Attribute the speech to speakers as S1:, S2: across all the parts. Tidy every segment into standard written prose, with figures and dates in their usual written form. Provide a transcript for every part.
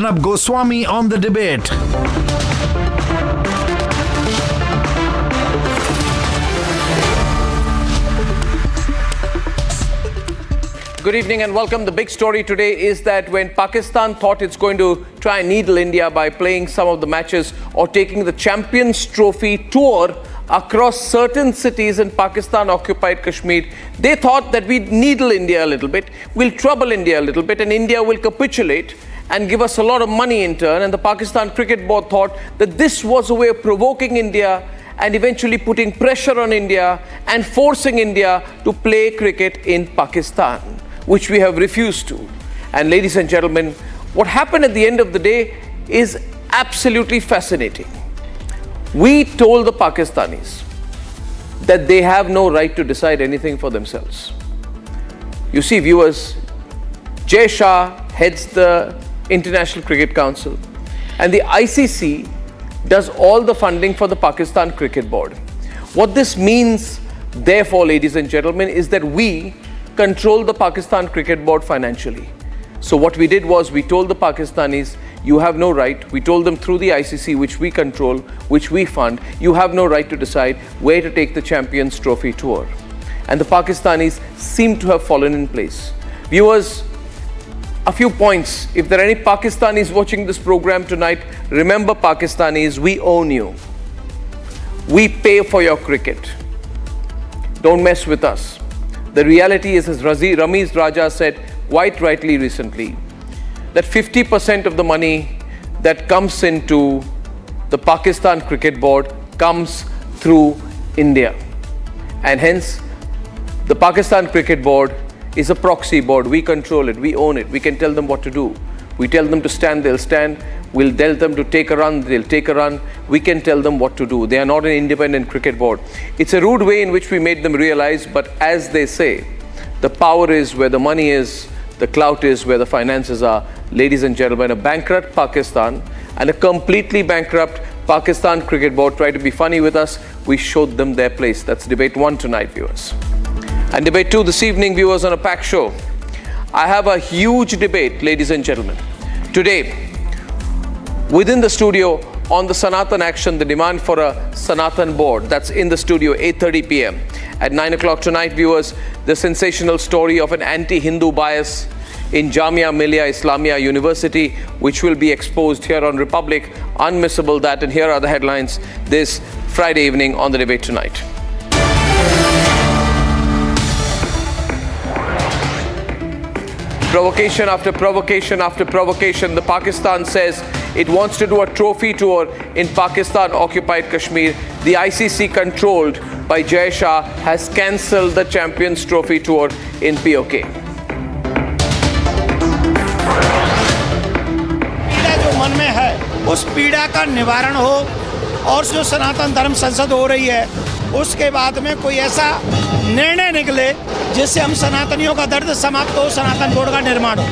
S1: Arnab Goswami on the debate.
S2: Good evening and welcome. The big story today is that when Pakistan thought it's going to try and needle India by playing some of the matches or taking the Champions Trophy tour across certain cities in Pakistan-occupied Kashmir, they thought that we'd needle India a little bit, we'll trouble India a little bit, and India will capitulate and give us a lot of money in turn. And the Pakistan Cricket Board thought that this was a way of provoking India and eventually putting pressure on India and forcing India to play cricket in Pakistan, which we have refused to. And ladies and gentlemen, what happened at the end of the day is absolutely fascinating. We told the Pakistanis that they have no right to decide anything for themselves. You see, viewers, Jay Shah heads the International Cricket Council, and the ICC does all the funding for the Pakistan Cricket Board. What this means, therefore, ladies and gentlemen, is that we control the Pakistan Cricket Board financially. So what we did was we told the Pakistanis, you have no right. We told them through the ICC, which we control, which we fund, you have no right to decide where to take the Champions Trophy tour. And the Pakistanis seem to have fallen in place. Viewers, a few points. If there are any Pakistanis watching this program tonight, remember Pakistanis, we own you. We pay for your cricket. Don't mess with us. The reality is, as Ramiz Raja said quite rightly recently, that 50% of the money that comes into the Pakistan Cricket Board comes through India. And hence, the Pakistan Cricket Board is a proxy board. We control it, we own it, we can tell them what to do. We tell them to stand, they'll stand. We'll tell them to take a run, they'll take a run. We can tell them what to do. They are not an independent cricket board. It's a rude way in which we made them realize, but as they say, the power is where the money is, the clout is where the finances are. Ladies and gentlemen, a bankrupt Pakistan and a completely bankrupt Pakistan Cricket Board try to be funny with us. We showed them their place. That's debate 1 tonight, viewers. And debate 2 this evening, viewers, on a packed show. I have a huge debate, ladies and gentlemen. Today, within the studio on the Sanatan action, the demand for a Sanatan board. That's in the studio, 8:30 p.m. At 9 o'clock tonight, viewers, the sensational story of an anti-Hindu bias in Jamia Millia Islamia University, which will be exposed here on Republic. Unmissable that, and here are the headlines this Friday evening on the debate tonight. Provocation after provocation after provocation. The Pakistan says it wants to do a trophy tour in Pakistan-occupied Kashmir. The ICC, controlled by Jay Shah, has cancelled the Champions Trophy tour in POK.
S3: पीड़ा जो मन में है, उस पीड़ा का निवारण हो और जो सनातन धर्म संसद हो रही है, उसके बाद में कोई ऐसा निर्णय निकले जिससे हम सनातनियों का दर्द समाप्त हो, सनातन बोर्ड का निर्माण हो.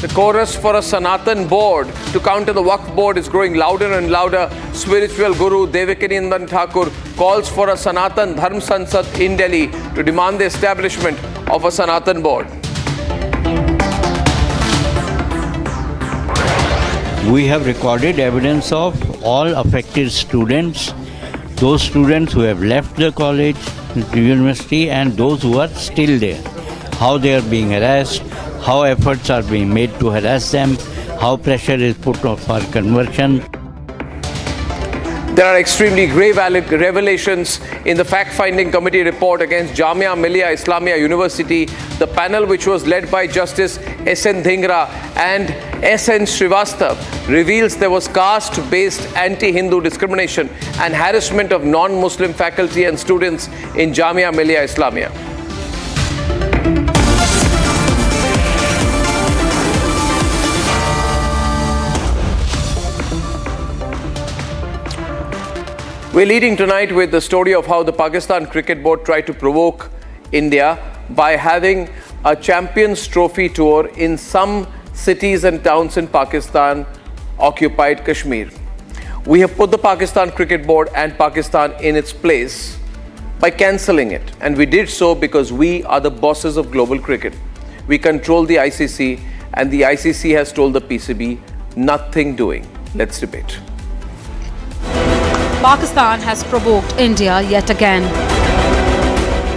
S2: The chorus for a Sanatan board to counter the Waqf board is growing louder and louder. Spiritual guru Devakinandan Thakur calls for a Sanatan Dharm Sansad in Delhi to demand the establishment of a Sanatan board.
S4: We have recorded evidence of all affected students, those students who have left the college, the university, and those who are still there. How they are being harassed, how efforts are being made to harass them, how pressure is put on for conversion.
S2: There are extremely grave revelations in the fact-finding committee report against Jamia Millia Islamia University. The panel, which was led by Justice S.N. Dhingra and S.N. Srivastav, reveals there was caste-based anti-Hindu discrimination and harassment of non-Muslim faculty and students in Jamia Millia Islamia. We're leading tonight with the story of how the Pakistan Cricket Board tried to provoke India by having a Champions Trophy tour in some cities and towns in Pakistan occupied Kashmir. We have put the Pakistan Cricket Board and Pakistan in its place by cancelling it. And we did so because we are the bosses of global cricket. We control the ICC, and the ICC has told the PCB, nothing doing. Let's debate.
S5: Pakistan has provoked India yet again.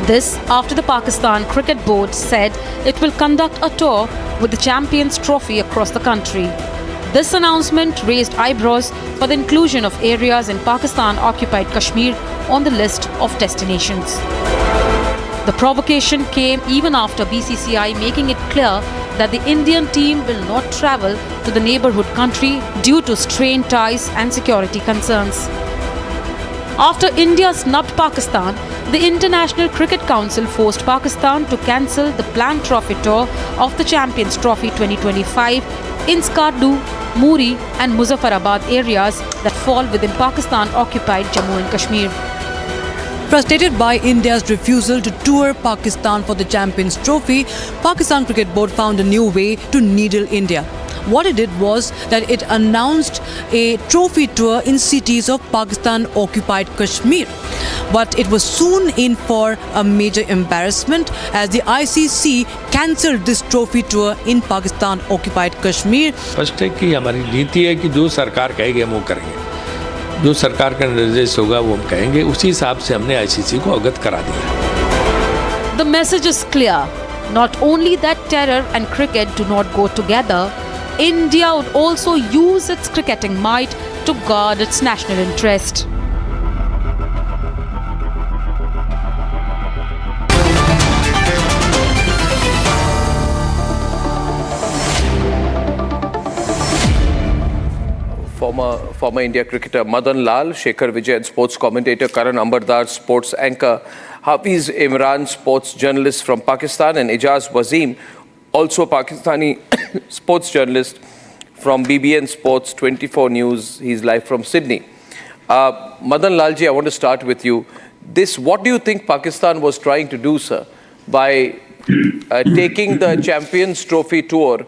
S5: This after the Pakistan Cricket Board said it will conduct a tour with the Champions Trophy across the country. This announcement raised eyebrows for the inclusion of areas in Pakistan-occupied Kashmir on the list of destinations. The provocation came even after BCCI making it clear that the Indian team will not travel to the neighbourhood country due to strained ties and security concerns. After India snubbed Pakistan, the International Cricket Council forced Pakistan to cancel the planned trophy tour of the Champions Trophy 2025 in Skardu, Muri and Muzaffarabad areas that fall within Pakistan-occupied Jammu and Kashmir.
S6: Frustrated by India's refusal to tour Pakistan for the Champions Trophy, Pakistan Cricket Board found a new way to needle India. What it did was that it announced a trophy tour in cities of Pakistan-occupied Kashmir. But it was soon in for a major embarrassment as the ICC cancelled this trophy tour in Pakistan-occupied Kashmir.
S7: First है कि हमारी नीति है कि जो सरकार कहेगी हम वो करेंगे, जो सरकार का निर्देश होगा वो हम कहेंगे, उसी हिसाब से हमने आईसीसी को अवगत करा दिया.
S5: The message is clear. Not only that terror and cricket do not go together, India would also use its cricketing might to guard its national interest.
S2: Former India cricketer Madan Lal, Shekhar Vijay and sports commentator Karan Ambardar, sports anchor Hafiz Imran, sports journalist from Pakistan, and Ijaz Wazeem, also Pakistani sports journalist from BBN Sports 24 News. He's live from Sydney. Madan Lalji, I want to start with you. What do you think Pakistan was trying to do, sir, by taking the Champions Trophy tour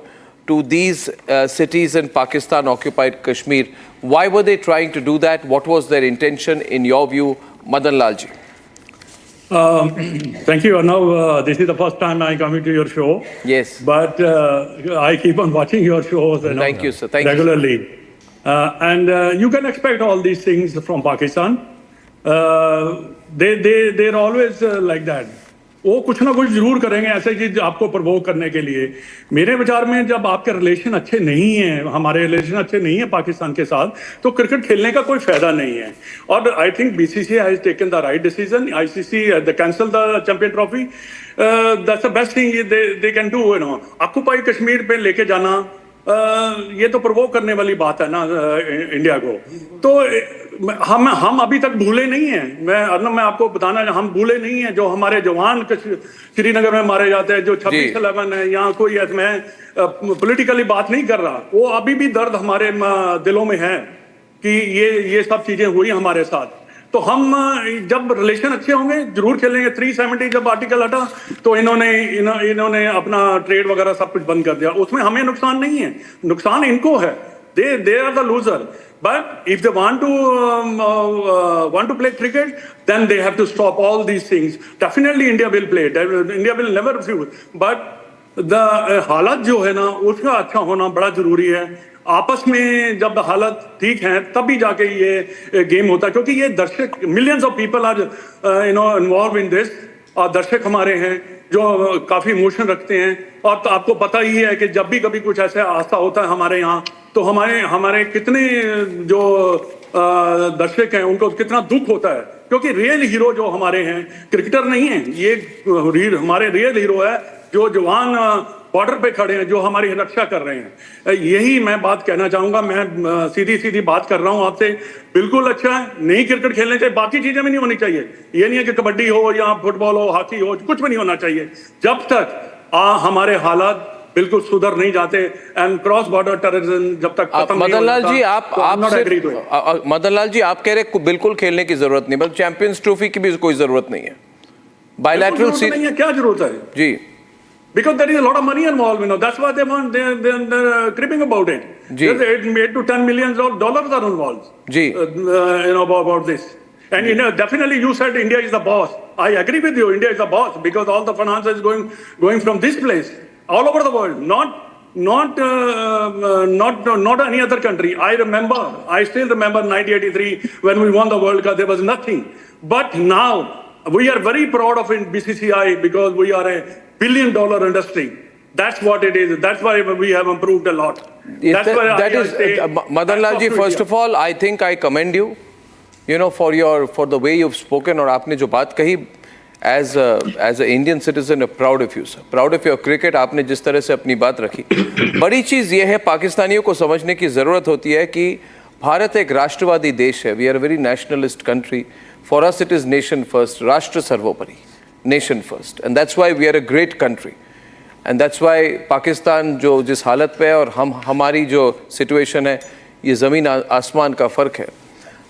S2: to these cities in Pakistan-occupied Kashmir? Why were they trying to do that? What was their intention, in your view, Madan Lalji?
S8: Thank you, Arnab. This is the first time I come into your show.
S2: Yes.
S8: But I keep on watching your shows
S2: Thank you, sir. Thank
S8: regularly. And you can expect all these things from Pakistan. They're always like that. वो कुछ ना कुछ जरूर करेंगे ऐसे कि आपको प्रवोक करने के लिए. मेरे विचार में जब आपके रिलेशन अच्छे नहीं हैं, हमारे रिलेशन अच्छे नहीं है पाकिस्तान के साथ, तो क्रिकेट खेलने का कोई फायदा नहीं है. और I think BCCI has taken the right decision. ICC the cancel the champion trophy. That's the best thing they can do. You know, occupy Kashmir पे लेके जाना, ये तो प्रवोक करने वाली बात है ना इंडिया को. तो हम अभी तक भूले नहीं हैं. मैं आपको बताना, हम भूले नहीं हैं जो हमारे जवान श्रीनगर में मारे जाते हैं, जो 26/11 है. यहाँ कोई मैं पॉलिटिकली बात नहीं कर रहा. वो अभी भी दर्द हमारे दिलों में है कि ये सब चीजें हुई हमारे साथ. तो हम जब रिलेशन अच्छे होंगे जरूर खेलेंगे. 370 जब आर्टिकल हटा तो इन्होंने अपना ट्रेड वगैरह सब कुछ बंद कर दिया. उसमें हमें नुकसान नहीं है, नुकसान इनको है. They are the loser. But if they want to play cricket, then they have to stop all these things. Definitely India will play. India will never refuse. But the हालत जो है ना उसका अच्छा होना बड़ा जरूरी है. आपस में जब हालत ठीक है तभी जाके ये गेम होता है. क्योंकि ये दर्शक, millions of people are involved in this. और दर्शक हमारे हैं जो काफी इमोशन रखते हैं. और तो आपको पता ही है कि जब भी कभी कुछ ऐसा हादसा होता है हमारे यहाँ, तो हमारे कितने जो दर्शक हैं उनको कितना दुख होता है. क्योंकि रियल हीरो जो हमारे हैं क्रिकेटर नहीं है, ये हमारे रियल हीरो है जो जवान बॉर्डर पे खड़े हैं, जो हमारी रक्षा कर रहे हैं. यही मैं बात कहना चाहूंगा. मैं सीधी बात कर रहा हूं आपसे. बिल्कुल अच्छा है, नहीं क्रिकेट खेलने चाहिए, बाकी चीजें भी नहीं होनी चाहिए. ये नहीं है कि कबड्डी हो या फुटबॉल हो, हॉकी हो, कुछ भी नहीं होना चाहिए जब तक हमारे हालात बिल्कुल सुधर नहीं जाते. एंड क्रॉस बॉर्डर टेररिज्म जब तक खत्म नहीं
S2: मदन लाल जी,
S8: आप
S2: मदन लाल जी आप कह रहे बिल्कुल खेलने की जरूरत नहीं, बल्कि चैंपियंस ट्रॉफी की भी कोई जरूरत नहीं है. बायलैटरल
S8: नहीं है, क्या जरूरत है
S2: जी?
S8: Because there is a lot of money involved, you know. That's why they want. They're cribbing about it. There's $8 to $10 million are involved. You know about this. And definitely you said India is the boss. I agree with you. India is the boss because all the finance is going from this place all over the world, not not any other country. I still remember 1983 when we won the World Cup. There was nothing. But now we are very proud of BCCI because we are a $1 billion industry. That's what it is. That's why we have improved a lot.
S2: Madan Lal ji, first of all, I think I commend you, for the way you've spoken, और आपने जो बात कही, as an Indian citizen, proud of you, sir. Proud of your cricket. आपने जिस तरह से अपनी बात रखी. बड़ी चीज़ ये है, पाकिस्तानियों को समझने की ज़रूरत होती है कि भारत एक राष्ट्रवादी देश है. We are a very nationalist country. For us, it is nation first. राष्ट्र सर्वोपरि. Nation first. And that's why we are a great country. And that's why Pakistan जो जिस हालत पे है और हमारी जो सिचुएशन है, ये ज़मीन आसमान का फ़र्क है.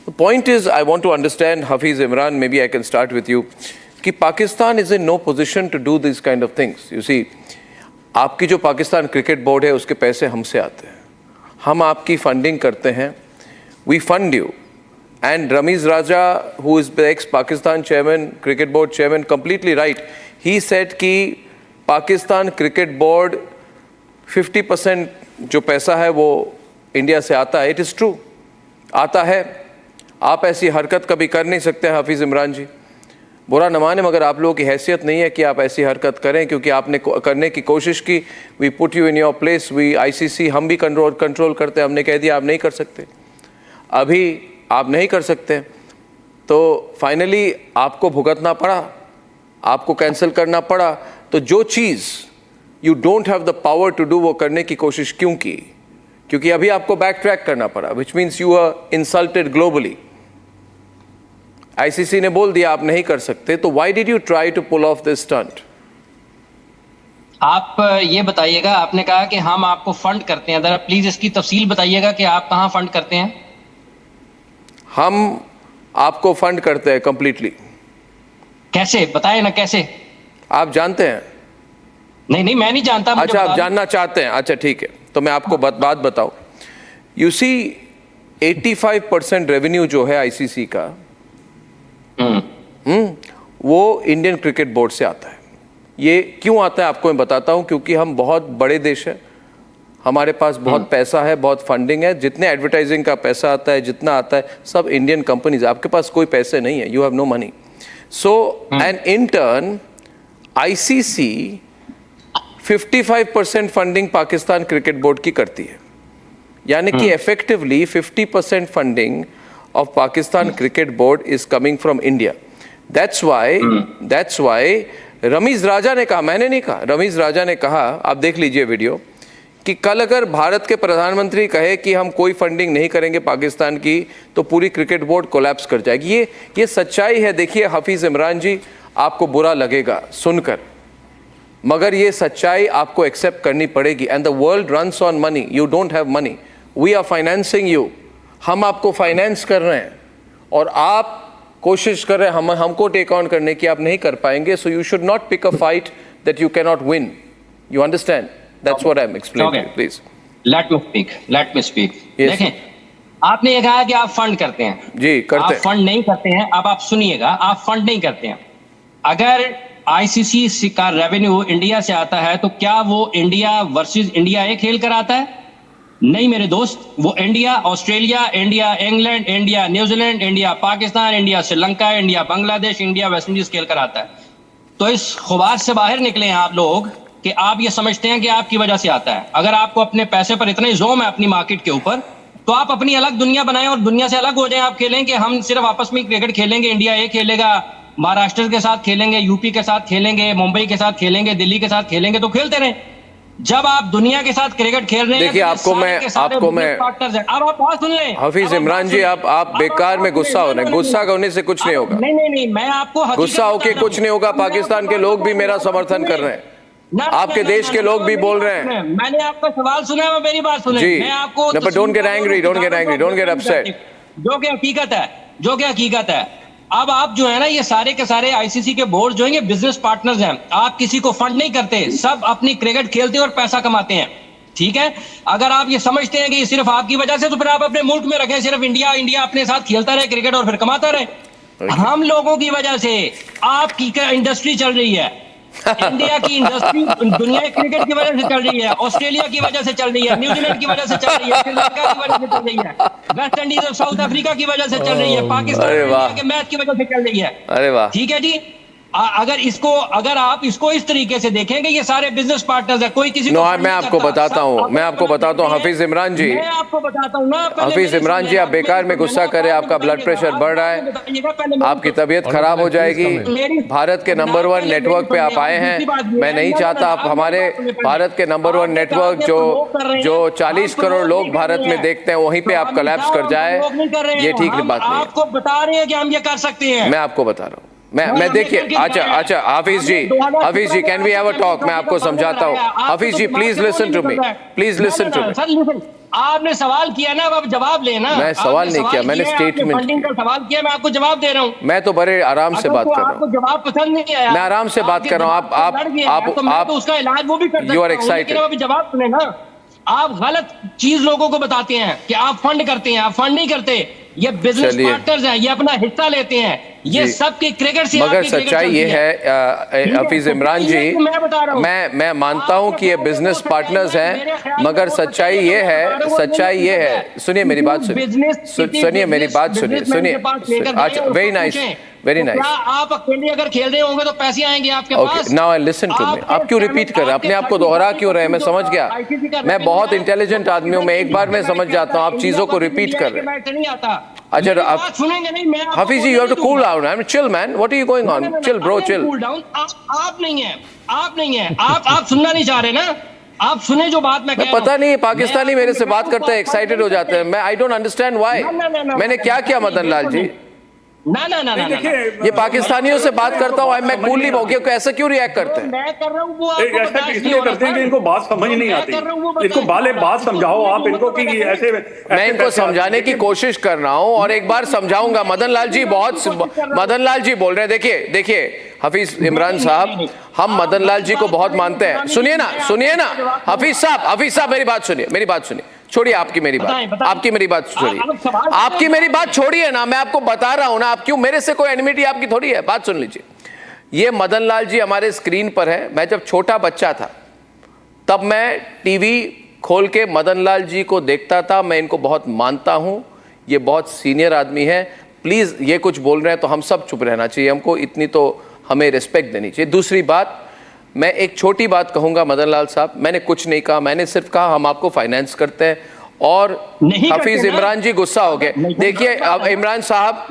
S2: The point is, I want to understand, Hafiz Imran, maybe I can start with you, कि Pakistan is in no position to do these kind of things. You see, आपकी जो पाकिस्तान क्रिकेट बोर्ड है, उसके पैसे हमसे आते हैं. हम आपकी फंडिंग करते हैं. We fund you. And Ramiz Raja, who is the ex-Pakistan chairman, cricket board chairman, completely right. He said कि पाकिस्तान क्रिकेट बोर्ड 50% जो पैसा है वो इंडिया से आता है. इट इज़ ट्रू, आता है. आप ऐसी हरकत कभी कर नहीं सकते हैं हाफिज़ इमरान जी. बुरा न माने, मगर आप लोगों की हैसियत नहीं है कि आप ऐसी हरकत करें, क्योंकि आपने करने की कोशिश की. We put you in your place. We ICC हम भी कंट्रोल करते हैं. हमने कह दिया आप नहीं कर सकते, अभी आप नहीं कर सकते, तो फाइनली आपको भुगतना पड़ा, आपको कैंसिल करना पड़ा. तो जो चीज़ you don't have the power to do, वो करने की कोशिश क्यों की? क्योंकि अभी आपको बैक ट्रैक करना पड़ा, which means you are insulted globally. ICC ने बोल दिया आप नहीं कर सकते, तो why did you try to pull off this stunt?
S9: आप ये बताइएगा, आपने कहा कि हम आपको फंड करते हैं, जरा प्लीज इसकी तफसील बताइएगा कि आप कहाँ फंड करते हैं?
S2: हम आपको फंड करते हैं कंप्लीटली.
S9: कैसे, बताए ना कैसे?
S2: आप जानते हैं?
S9: नहीं मैं नहीं जानता.
S2: अच्छा, आप जानना चाहते हैं. अच्छा ठीक है, तो मैं आपको बात बताऊं. यू सी, 85% रेवेन्यू जो है ICC का, वो इंडियन क्रिकेट बोर्ड से आता है. ये क्यों आता है आपको मैं बताता हूं. क्योंकि हम बहुत बड़े देश है, हमारे पास बहुत पैसा है, बहुत फंडिंग है. जितने एडवर्टाइजिंग का पैसा आता है, जितना आता है, सब इंडियन कंपनीज. आपके पास कोई पैसे नहीं है. You have no money. So and in turn ICC 55% funding Pakistan cricket board की करती है. यानी कि effectively 50% funding of Pakistan cricket board is coming from India. That's why Rameez Raja ने कहा, मैंने नहीं कहा, रमीज राजा ने कहा, आप देख लीजिए वीडियो, कि कल अगर भारत के प्रधानमंत्री कहे कि हम कोई फंडिंग नहीं करेंगे पाकिस्तान की, तो पूरी क्रिकेट बोर्ड कोलैप्स कर जाएगी. ये सच्चाई है. देखिए हाफिज इमरान जी, आपको बुरा लगेगा सुनकर, मगर ये सच्चाई आपको एक्सेप्ट करनी पड़ेगी. And the world runs on money. You don't have money. We are financing you. हम आपको फाइनेंस कर रहे हैं और आप कोशिश कर रहे हैं हमको टेक ऑन करने की. आप नहीं कर पाएंगे. So you should not pick a fight that you can not win. You understand? That's what I am explaining. Please
S9: let me speak. देखें, आपने ये कहा कि आप फंड करते हैं.
S2: जी करते हैं.
S9: आप फंड नहीं करते हैं. अब आप सुनिएगा, आप फंड नहीं करते हैं. अगर ICC का रेवेन्यू इंडिया से आता है, तो क्या वो इंडिया वर्सेस इंडिया एक खेल कर आता है? नहीं मेरे दोस्त. वो India Australia, India England, India New Zealand, India Pakistan, India Sri Lanka, India Bangladesh, India West Indies खेल कर आता है. तो इस खुबार से बाहर निकले हैं आप लोग कि आप ये समझते हैं कि आपकी वजह से आता है. अगर आपको अपने पैसे पर इतना ही जोम है अपनी मार्केट के ऊपर, तो आप अपनी अलग दुनिया बनाएं और दुनिया से अलग हो जाएं. आप खेलें कि हम सिर्फ आपस में क्रिकेट खेलेंगे, इंडिया एक खेलेगा, महाराष्ट्र के साथ खेलेंगे, यूपी के साथ खेलेंगे, मुंबई के साथ खेलेंगे, दिल्ली के साथ खेलेंगे, तो खेलते रहें. जब आप दुनिया के साथ क्रिकेट खेल रहे हैं,
S2: देखिए आपको मैं
S9: अब आप बात सुन लें.
S2: हाफिज इमरान जी, आप बेकार में गुस्सा होने से कुछ नहीं होगा.
S9: नहीं मैं आपको
S2: गुस्सा होके कुछ नहीं होगा. पाकिस्तान के लोग भी मेरा समर्थन कर रहे हैं, आपके देश के लोग भी बोल रहे हैं.
S9: मैंने आपका सवाल सुना, मेरी बात सुने. मैं आपको
S2: don't get angry, don't get upset.
S9: जो कि हकीकत है. अब आप जो है ना, ये सारे के सारे ICC के बोर्ड जो हैं, ये बिजनेस पार्टनर्स हैं. आप किसी को फंड नहीं करते, सब अपनी क्रिकेट खेलते और पैसा कमाते हैं. ठीक है, अगर आप ये समझते हैं कि ये सिर्फ आपकी वजह से, तो फिर आप अपने मुल्क में रखें, सिर्फ इंडिया अपने साथ खेलता रहे क्रिकेट और फिर कमाता रहे. हम लोगों की वजह से आपकी इंडस्ट्री चल रही है. इंडिया की इंडस्ट्री दुनिया क्रिकेट की वजह से चल रही है, ऑस्ट्रेलिया की वजह से चल रही है, न्यूजीलैंड की वजह से चल रही है, श्रीलंका की वजह से चल रही है, वेस्ट इंडीज और साउथ अफ्रीका की वजह से चल रही है, पाकिस्तान इंडिया के मैच की वजह से चल रही है।
S2: अरे वाह,
S9: ठीक है जी। अगर आप इसको इस तरीके से देखेंगे, ये सारे बिजनेस पार्टनर्स है, कोई किसी को
S2: मैं आपको बताता हूँ हफीज इमरान जी,
S9: मैं आपको बताता हूँ ना,
S2: हफीज इमरान जी, आप बेकार में गुस्सा करें, आपका ब्लड प्रेशर बढ़ रहा है, आपकी तबीयत खराब हो जाएगी। भारत के नंबर 1 नेटवर्क पे आप आए हैं, मैं नहीं चाहता आप हमारे भारत के नंबर 1 नेटवर्क जो 40 करोड़ लोग भारत में देखते हैं वहीं पे आप कोलैप्स कर जाए, ये ठीक बात नहीं है।
S9: आपको बता रहे हैं कि हम ये कर सकते हैं।
S2: मैं आपको बता रहा हूँ, मैं देखिए, अच्छा Hafiz ji, can we have a talk? मैं आपको समझाता हूँ। Hafiz ji, please listen to me, please listen to me.
S9: आपने सवाल किया ना, अब आप जवाब लेना।
S2: मैं सवाल नहीं किया, मैंने स्टेटमेंट
S9: फंडिंग का सवाल किया, मैं आपको जवाब दे रहा हूँ।
S2: मैं तो बड़े आराम से बात कर रहा हूँ,
S9: आपको जवाब पसंद नहीं आया,
S2: मैं आराम से बात कर रहा हूँ। आप
S9: उसका इलाज वो भी कर सकते हैं,
S2: यू आर एक्साइटेड,
S9: अभी जवाब सुने ना। आप गलत चीज लोगों को बताते हैं कि आप फंड करते हैं, आप फंड नहीं करते। ये बिजनेस पार्टनर्स हैं, ये अपना हिस्सा लेते हैं, ये सबके क्रिकेट से।
S2: मगर सच्चाई ये है हफीज इमरान जी, मैं मानता हूँ कि ये बिजनेस पार्टनर्स हैं, मगर सच्चाई ये है, सुनिए मेरी बात, सुनिए मेरी बात, सुनिए। अच्छा, वेरी नाइस, वेरी नाइस।
S9: आप अकेले अगर खेल रहे होंगे तो पैसे आएंगे आपके पास।
S2: Now I listen to me. आप क्यों रिपीट कर रहे हैं? अपने आप को दोहरा क्यों रहे हैं? मैं समझ गया, मैं बहुत इंटेलिजेंट आदमी हूँ, मैं एक बार में समझ जाता हूँ, आप चीजों को रिपीट कर रहे हैं। अच्छा, आप
S9: सुनेंगे नहीं, मैं
S2: Hafiz ji, you have to cool down. I'm chill, man. What are you going on? Chill, bro, chill.
S9: Cool down. आप नहीं है, आप सुनना नहीं चाह रहे ना। आप सुने जो बात मैं कह रहा हूं।
S2: पता नहीं, पाकिस्तानी मेरे से बात करते हैं, एक्साइटेड हो जाते हैं। मैं आई डोंट अंडरस्टैंड व्हाई। मैंने क्या किया मदन लाल जी?
S9: ना
S2: ये पाकिस्तानियों से बात करता हूँ, मैं कूल नहीं हो गया, ऐसा क्यों रिएक्ट करते हैं?
S9: मैं कर रहा हूँ वो
S8: ऐसा इसलिए करते हैं कि इनको बात समझ नहीं आती, इनको बात समझाओ आप इनको कि ऐसे
S2: मैं इनको समझाने की कोशिश कर रहा हूँ और एक बार समझाऊंगा। मदन लाल जी बोल रहे हैं। देखिए हफीज इमरान साहब, हम मदन लाल जी को बहुत मानते हैं। सुनिए ना हफीज साहब, मेरी बात सुनिए, छोड़िए आपकी मेरी बात छोड़िए ना, मैं आपको बता रहा हूं ना, आप क्यों, मेरे से कोई एनिमिटी आपकी थोड़ी है। बात सुन लीजिए, ये मदन लाल जी हमारे स्क्रीन पर है। मैं जब छोटा बच्चा था तब मैं टीवी खोल के मदन लाल जी को देखता था, मैं इनको बहुत मानता हूं, ये बहुत सीनियर आदमी है। प्लीज ये कुछ बोल रहे हैं तो हम सब चुप रहना चाहिए, हमको इतनी तो हमें रिस्पेक्ट देनी चाहिए। दूसरी बात, मैं एक छोटी बात कहूंगा मदन लाल साहब, मैंने कुछ नहीं कहा, मैंने सिर्फ कहा हम आपको फाइनेंस करते हैं। और हफीज इमरान जी गुस्सा हो गए। देखिए अब इमरान साहब,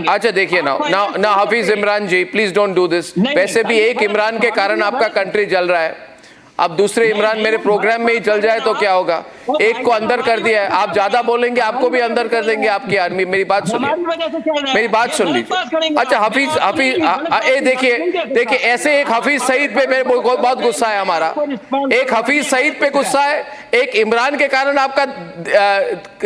S2: अच्छा देखिए ना हफीज इमरान जी, प्लीज डोंट डू दिस। वैसे भी एक इमरान के कारण आपका कंट्री जल रहा है, अब दूसरे इमरान मेरे प्रोग्राम में ही चल जाए तो क्या होगा? एक को अंदर कर दिया है, आप ज्यादा बोलेंगे आपको भी अंदर कर देंगे आपकी आर्मी। मेरी बात सुनिए, मेरी बात सुन लीजिए। अच्छा हफीज देखिए ऐसे एक हफीज सईद पे मेरे बहुत गुस्सा है हमारा, एक हफीज सईद पे गुस्सा है, एक इमरान के कारण आपका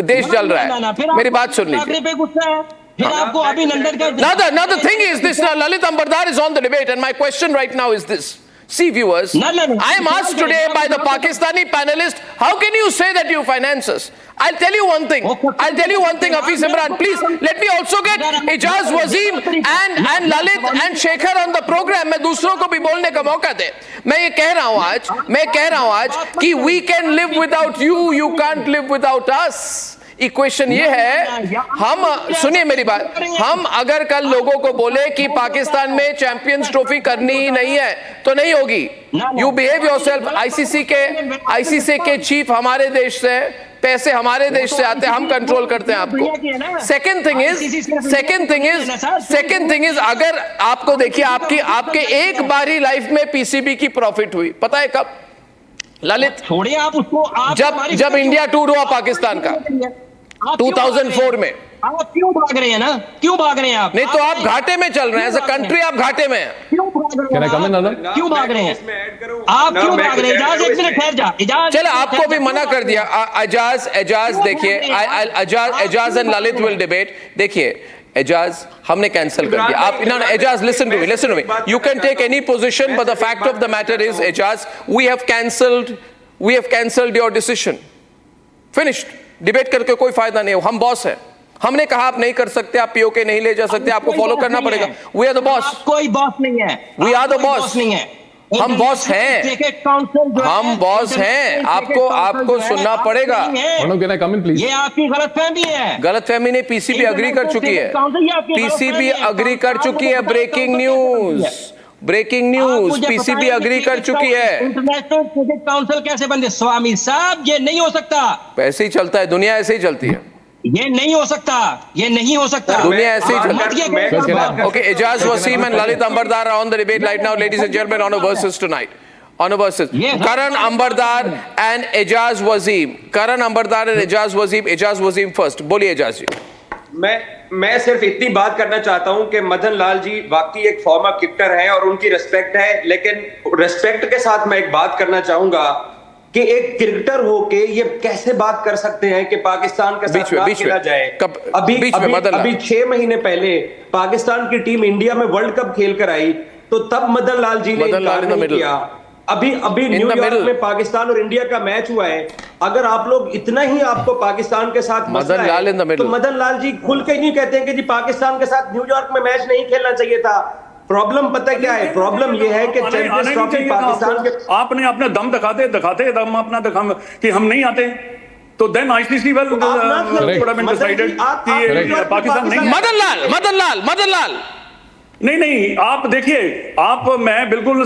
S2: देश जल रहा है। मेरी बात सुन लीजिए।
S9: आपको अभिनंदन कर।
S2: Now the thing is this, now Lalit Ambardar is on the debate and my question right now is this. See viewers, I am asked today by the Pakistani panelist, how can you say that you finance us? I'll tell you one thing, Hafiz Imran, please let me also get Ijaz, Wazeem and Lalit and Shekhar on the program. मैं दूसरों को भी बोलने का मौका दे। मैं ये कह रहा हूँ आज कि we can live without you, you can't live without us। Equation ये है, हम सुनिए मेरी बात, हम अगर कल लोगों को बोले कि पाकिस्तान में चैंपियंस ट्रॉफी करनी ही नहीं है तो नहीं होगी। You behave yourself. आईसीसी के चीफ हमारे देश से, पैसे हमारे देश से आते हैं, हम कंट्रोल करते हैं आपको। सेकंड थिंग इज अगर आपको देखिए आपके एक बार ही लाइफ में पीसीबी की प्रॉफिट हुई, पता है कब ललित?
S9: छोड़िए आप उसको,
S2: जब इंडिया टूर हुआ पाकिस्तान का 2004 में।
S9: आप क्यों भाग रहे हैं ना? क्यों भाग रहे हैं आप?
S2: नहीं तो आप घाटे में चल रहे हैं, एज अ कंट्री आप घाटे में हैं।
S9: क्यों भाग रहे हैं? क्यों भाग रहे हैं आप? क्यों भाग रहे हैं? इजाज एक मिनट ठहर जा। इजाज
S2: चलो आपको भी मना कर दिया। एजाज देखिए, Ejaz and Lalit will debate. देखिए एजाज हमने कैंसिल कर दिया। आप ना Ejaz listen to me, you can take any position but the fact of the matter is Ejaz, we have cancelled your decision. Finished. Debate करके कोई फायदा नहीं है, हम बॉस हैं, हमने कहा आप नहीं कर सकते, आप पीओके नहीं ले जा सकते, आपको फॉलो करना पड़ेगा। We are the boss.
S9: कोई बॉस नहीं है,
S2: वी आर द बॉस नहीं है, हम बॉस हैं, हम बॉस हैं, आपको सुनना पड़ेगा।
S9: ये आपकी गलतफहमी है।
S2: गलतफहमी नहीं, पीसीबी अग्री कर चुकी है, पीसीबी अग्री कर चुकी है। Breaking news, breaking news, PCB agree कर चुकी है।
S9: इंटरनेशनल क्रिकेट काउंसिल कैसे बनते? स्वामी साहब, ये नहीं हो सकता।
S2: ऐसे ही चलता है, दुनिया ऐसे ही चलती है।
S9: ये नहीं हो सकता, ये नहीं हो सकता।
S2: दुनिया ऐसे ही चलती है। Okay, Ijaz Wasim and Lalit Ambardar are on the debate right now, ladies and gentlemen, on a versus tonight. On a versus. Karan Ambardar and Ijaz Wasim. Karan Ambardar and Ijaz Wasim. Ijaz Wasim first. बोलिए Ijaz जी।
S10: मैं सिर्फ इतनी बात करना चाहता हूं कि मदन लाल जी वाकई एक फॉर्मर क्रिकेटर हैं और उनकी रिस्पेक्ट है, लेकिन रिस्पेक्ट के साथ मैं एक बात करना चाहूंगा कि एक क्रिकेटर होके ये कैसे बात कर सकते हैं कि पाकिस्तान के साथ ना खेला जाए। अभी 6 महीने पहले पाकिस्तान की टीम इंडिया में वर्ल्ड कप खेल कर आई, तो तब मदन लाल जी ने इनकार नहीं किया। अभी न्यूयॉर्क में पाकिस्तान और इंडिया का मैच हुआ है। अगर आप लोग इतना ही आपको पाकिस्तान के साथ मसला है, तो मदन लाल जी खुल के नहीं कहते हैं कि जी पाकिस्तान के साथ न्यूयॉर्क में मैच नहीं खेलना चाहिए था। प्रॉब्लम पता क्या है? प्रॉब्लम ये है कि चैंपियंस ट्रॉफी पाकिस्तान के
S8: आपने अपने दम दिखाते दम अपना दिखा कि हम नहीं आते, तो देन आईसीसी वेल डिसाइडेड कि पाकिस्तान नहीं।
S2: मदन लाल
S8: नहीं, आप देखिए, मैं बिल्कुल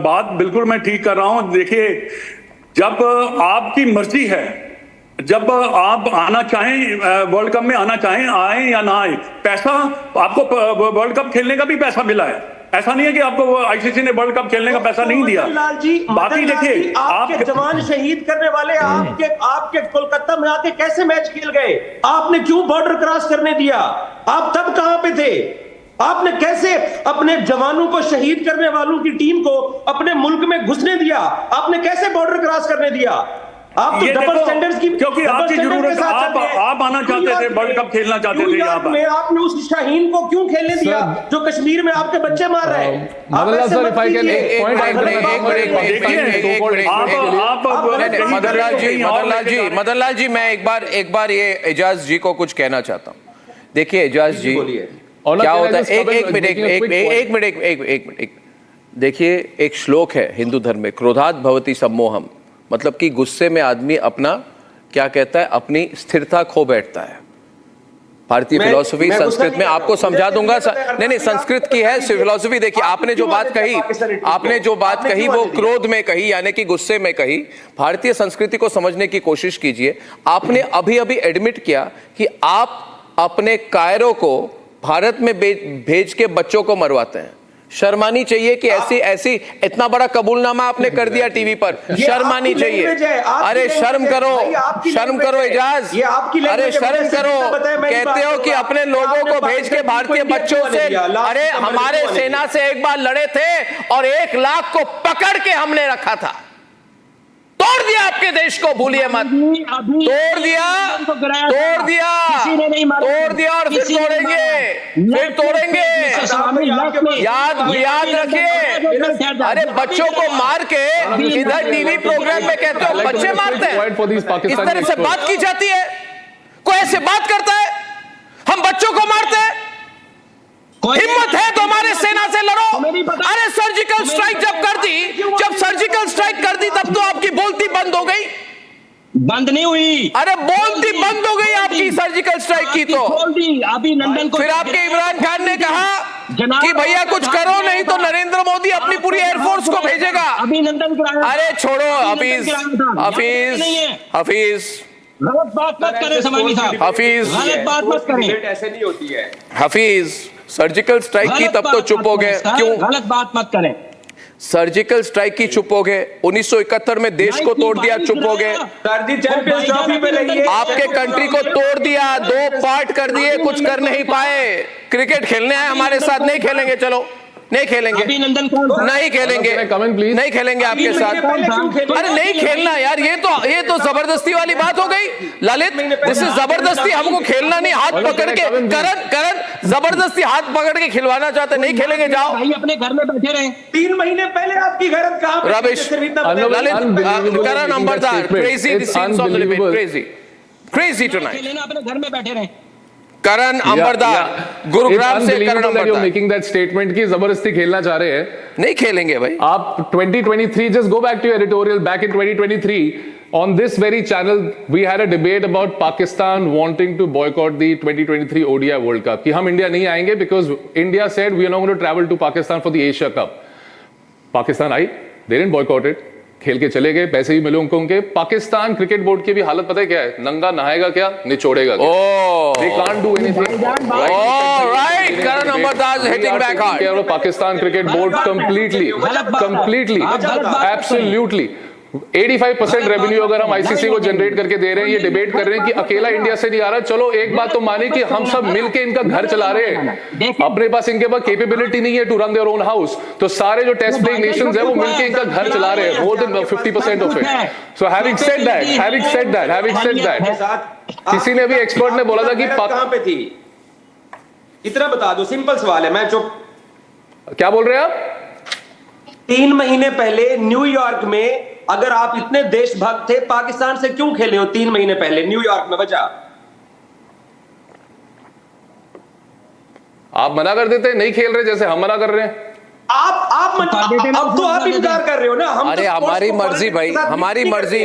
S8: बात बिल्कुल मैं ठीक कर रहा हूं। देखिए, जब आपकी मर्जी है, जब आप आना चाहें, वर्ल्ड कप में आना चाहें, आए या ना आए, पैसा आपको वर्ल्ड कप खेलने का भी पैसा मिला है। ऐसा नहीं है कि आपको आईसीसी ने वर्ल्ड कप खेलने का पैसा नहीं दिया। बाकी देखिए,
S10: आपके जवान शहीद करने वाले आपके कोलकाता में आके कैसे मैच खेल गए? आपने क्यों बॉर्डर क्रॉस करने दिया? आप तब कहां पे थे? आपने कैसे अपने जवानों को शहीद करने वालों की टीम को अपने मुल्क में घुसने दिया? आपने कैसे बॉर्डर क्रॉस करने दिया? आप तो डबल स्टैंडर्ड्स की,
S8: क्योंकि आपकी जरूरत, आप आना चाहते थे, वर्ल्ड कप खेलना चाहते थे।
S10: आपने उस शाहीन को क्यों खेलने दिया जो कश्मीर में आपके बच्चे मार रहे हैं?
S2: मदन लाल जी, मैं एक बार ये एजाज जी को कुछ कहना चाहता हूँ। देखिए एजाज जी, क्या होता है, एक मिनट, देखिए, एक श्लोक है हिंदू धर्म में, क्रोधात भवति सम्मोहम, मतलब कि गुस्से में आदमी अपना क्या कहता है, अपनी स्थिरता खो बैठता है। भारतीय फिलॉसफी, संस्कृत में आपको समझा दूंगा। नहीं, संस्कृत की है फिलॉसफी। देखिए, आपने जो बात कही वो क्रोध में कही, यानी कि गुस्से में कही। भारतीय संस्कृति को समझने की कोशिश कीजिए। आपने अभी एडमिट किया कि आप अपने कायरों को भारत में भेज के बच्चों को मरवाते हैं। शर्मानी चाहिए कि ऐसी इतना बड़ा कबूलनामा आपने कर दिया टीवी पर। शर्मानी चाहिए। अरे शर्म करो एजाज, अरे शर्म करो। कहते हो कि अपने लोगों को भेज के भारतीय बच्चों से, अरे हमारे सेना से एक बार लड़े थे और 1 लाख को पकड़ के हमने रखा था। तोड़ दिया आपके देश को, भूलिए मत। तोड़ दिया और फिर तोड़ेंगे। याद रखिए। अरे बच्चों को मार के इधर टीवी प्रोग्राम में कहते हो बच्चे मारते हैं। इस तरह से बात की जाती है? कोई ऐसे बात करता है? हम बच्चों को मारते हैं? हिम्मत है तो हमारे सेना से लड़ो। अरे सर्जिकल स्ट्राइक जब सर्जिकल स्ट्राइक कर दी तब तो आपकी बोलती बंद हो गई।
S9: बंद नहीं हुई।
S2: अरे बोलती बंद हो गई आपकी सर्जिकल स्ट्राइक की तो।
S9: अभिनंदन को
S2: फिर आपके इमरान खान ने कहा कि भैया कुछ करो, नहीं तो नरेंद्र मोदी अपनी पूरी एयरफोर्स को भेजेगा।
S9: अभिनंदन कराया।
S2: अरे छोड़ो हफीज,
S9: गलत बात मत करें समानी साहब।
S2: हफीज,
S9: गलत बात मत करें।
S10: ऐसे नहीं होती है।
S2: हफीज, सर्जिकल स्ट्राइक की तब तो चुप हो गए। क्यों?
S9: गलत बात मत करें।
S2: सर्जिकल स्ट्राइक की चुप हो गए। 1971 में देश को तोड़ दिया, चुप हो गए। आपके कंट्री को तोड़ दिया, 2 पार्ट कर दिए, कुछ कर नहीं पाए। क्रिकेट खेलने आए हमारे साथ, नहीं खेलेंगे, चलो नहीं खेलेंगे, नहीं खेलेंगे आपके साथ। अरे नहीं खेलना यार, ये तो जबरदस्ती वाली बात हो गई ललित। दिस इज जबरदस्ती। हमको खेलना नहीं, हाथ पकड़ के करण जबरदस्ती हाथ पकड़ के खिलवाना चाहते। नहीं खेलेंगे, जाओ
S9: भाई अपने घर में बैठे रहे।
S10: 3 महीने पहले आपकी गैरत कहां पे?
S2: रविश, ललित, करण अंबरदार, क्रेजी टुनाइट।
S9: अपने घर में बैठे रहे।
S2: करण अंबरदार, गुरुग्राम से करण अंबरदार
S11: मेकिंग दैट स्टेटमेंट की जबरदस्ती खेलना चाह रहे हैं।
S2: नहीं खेलेंगे भाई।
S11: आप 2023 just go back to your editorial back in 2023 on this very channel we had a debate about Pakistan wanting to boycott the 2023 ODI World Cup कि हम इंडिया नहीं आएंगे because India said we are not going to travel to Pakistan for the Asia Cup। Pakistan I, they didn't boycott it, खेल के चले गए, पैसे भी मिले उनको। पाकिस्तान क्रिकेट बोर्ड की भी हालत पता है क्या है? नंगा नहाएगा क्या, निचोड़ेगा क्या। They can't do anything।
S2: Right, Karan Ambardas is hitting back hard।
S11: Pakistan cricket board completely, absolutely 85% revenue अगर हम आईसीसी को जनरेट करके दे रहे हैं, ये डिबेट कर रहे हैं कि अकेला इंडिया से नहीं आ रहा। चलो एक बात तो माने कि हम सब मिलके इनका घर चला रहे हैं, अपने पास इनके पास कैपेबिलिटी नहीं है to run their own house, तो सारे जो टेस्ट प्लेइंग नेशंस है वो मिलके इनका घर चला रहे हैं, more than 50% of it. So having said that किसी ने भी एक्सपर्ट ने बोला था कि
S10: कहां पे थी, इतना बता दो, सिंपल सवाल है, मैं चुप।
S11: क्या बोल रहे हैं आप?
S10: 3 महीने पहले न्यूयॉर्क में अगर आप इतने देशभक्त थे, पाकिस्तान से क्यों खेले हो 3 महीने पहले न्यूयॉर्क में? वजह
S11: आप मना कर देते, नहीं खेल रहे जैसे हम मना कर रहे हैं।
S10: अब तो आप इनकार कर रहे हो ना। हम
S2: अरे हमारी मर्जी भाई, हमारी मर्जी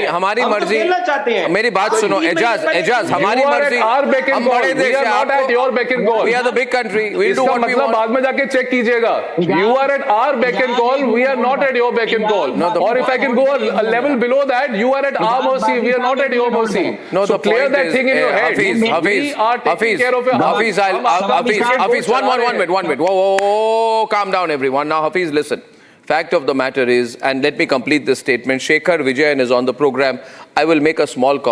S10: चाहते हैं।
S2: मेरी बात सुनो एजाज, हमारी मर्जी, हम बड़े देश हैं, we are the big country, we do what we want.
S11: बाद में जाके चेक कीजिएगा, you are at our beck and call, we are not at your beck and call, or if I can go a level below that, you are at our mercy, we are not at your mercy. So clear that thing in your head. We are taking care of your
S2: Hafiz, one minute, whoa, calm down everyone. Now Hafiz, listen, fact of the matter is, and let me complete this statement, Shekhar Vijayan is on the program, I will make a small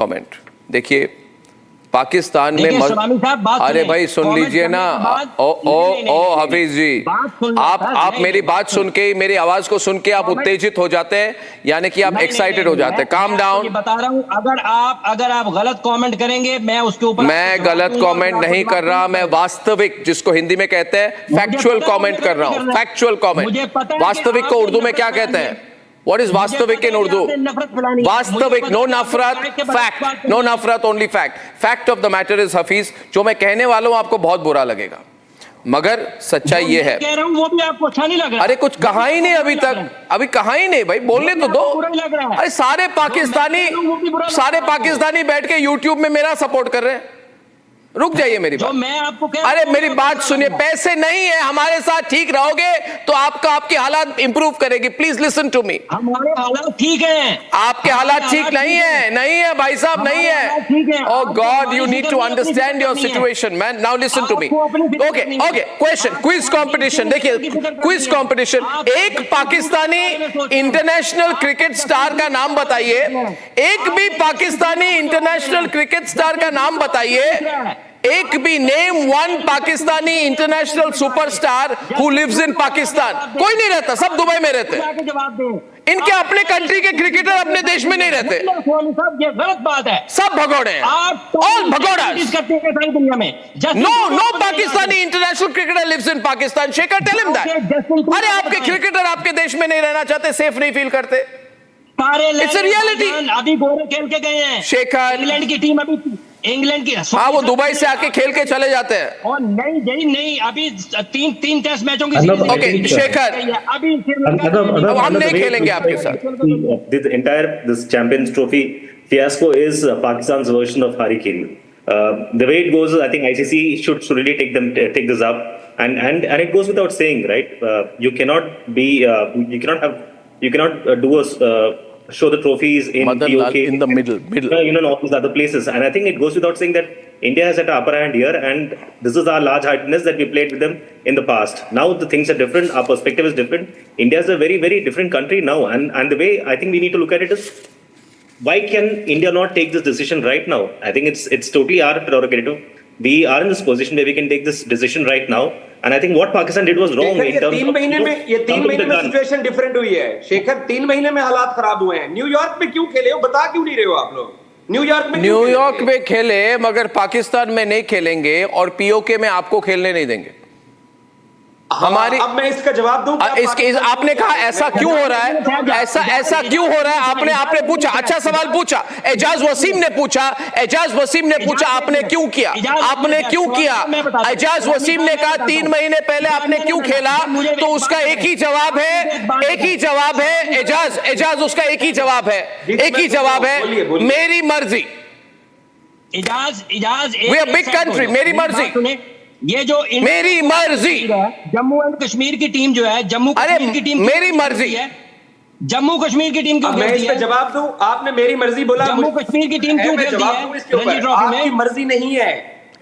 S2: comment, देखिए पाकिस्तान में अरे भाई सुन लीजिए ना, ओ हफीज जी, आप मेरी बात सुन के, मेरी आवाज को सुन के आप उत्तेजित हो जाते हैं, यानी कि आप एक्साइटेड हो जाते हैं। Calm down.
S9: बता रहा हूं, अगर आप गलत कमेंट करेंगे मैं उसके ऊपर,
S2: मैं गलत कमेंट नहीं कर रहा, मैं वास्तविक, जिसको हिंदी में कहते हैं फैक्चुअल कमेंट कर रहा हूं, फैक्चुअल कमेंट। वास्तविक को उर्दू में क्या कहते हैं? What is वास्तविक in उर्दू? वास्तविक, no नफरत, fact, no नफरत, only fact. Fact of the matter is Hafeez, जो मैं कहने वाला हूं आपको बहुत बुरा लगेगा, मगर सच्चाई ये है।
S9: कह रहा हूं वो भी आपको अच्छा नहीं लग रहा।
S2: अरे कुछ कहा ही नहीं अभी तक, अभी कहा ही नहीं भाई, बोलने तो दो। अरे सारे पाकिस्तानी बैठ के यूट्यूब में मेरा सपोर्ट कर रहे हैं। रुक जाइए मेरी बात,
S9: मैं आपको
S2: अरे मेरी बात सुनिए, पैसे नहीं है हमारे साथ, ठीक रहोगे तो आपकी हालात इंप्रूव करेगी। Please listen to me.
S9: हमारे हालात ठीक हैं,
S2: आपके हालात ठीक नहीं है भाई साहब, नहीं है। Oh god, you need to understand your situation man. Now listen to me. Okay question, quiz competition. देखिए क्विज कंपटीशन, एक पाकिस्तानी इंटरनेशनल क्रिकेट स्टार का नाम बताइए, एक भी पाकिस्तानी इंटरनेशनल क्रिकेट स्टार का नाम बताइए, एक भी name one Pakistani international superstar who lives in Pakistan. कोई नहीं रहता, सब दुबई में रहते हैं। इनके अपने कंट्री के क्रिकेटर अपने देश में नहीं रहते।
S9: ये गलत बात है,
S2: सब भगोड़े हैं, ऑल भगोड़ास।
S9: दुनिया में
S2: no Pakistani international cricketer lives in Pakistan. Shekhar tell him that. अरे आपके क्रिकेटर आपके देश में नहीं रहना चाहते, सेफ नहीं फील करते। It's a reality.
S9: अभी गोरे खेल के गए हैं
S2: शेखर,
S9: इंग्लैंड की टीम, अभी इंग्लैंड की,
S2: हाँ वो दुबई से आके खेल के चले जाते हैं।
S9: और नहीं अभी तीन टेस्ट मैचों की
S2: ओके शेखर,
S9: अभी
S2: हम नहीं खेलेंगे आपके साथ।
S12: The entire this Champions Trophy fiasco is Pakistan's version of Harikiri. The way it goes, I think ICC should really take this up, and it goes without saying, right? You cannot do a show the trophies in POK,
S2: in the middle,
S12: all these other places, and I think it goes without saying that India has at an upper hand here, and this is our large-heartedness that we played with them in the past. Now the things are different, our perspective is different. India is a very, very different country now, and the way I think we need to look at it is, why can India not take this decision right now? I think it's totally our prerogative. We are in this position where we can take this decision right now, and I think what Pakistan did was wrong in terms of
S10: 3 महीने में situation different हुई है। शेखर 3 महीने में हालात खराब हुए हैं। न्यूयॉर्क में क्यों खेले हो, बता क्यों नहीं रहे हो आप लोग? न्यूयॉर्क
S2: में खेले, मगर पाकिस्तान में नहीं खेलेंगे और पीओके में आपको खेलने नहीं देंगे। हमारी
S10: अब मैं इसका जवाब दूं।
S2: आपने कहा ऐसा क्यों हो रहा है, ऐसा क्यों हो रहा है, आपने पूछा, अच्छा सवाल पूछा, एजाज वसीम ने पूछा, आपने क्यों किया, एजाज वसीम ने कहा 3 महीने पहले आपने क्यों खेला, तो उसका एक ही जवाब है, एजाज उसका एक ही जवाब है, मेरी मर्जी। वी आर बिग कंट्री, मेरी मर्जी,
S9: ये जो
S2: मेरी मर्जी,
S9: जम्मू एंड कश्मीर की टीम जो है, जम्मू कश्मीर की टीम
S2: मेरी मर्जी
S9: है, जम्मू कश्मीर की टीम क्यों
S10: मैं
S9: खेलती
S10: इस पे
S9: है?
S10: जवाब दूं, आपने मेरी मर्जी बोला,
S9: जम्मू कश्मीर की टीम क्यों खेलती है रणजी ट्रॉफी में?
S10: आपकी मर्जी नहीं है,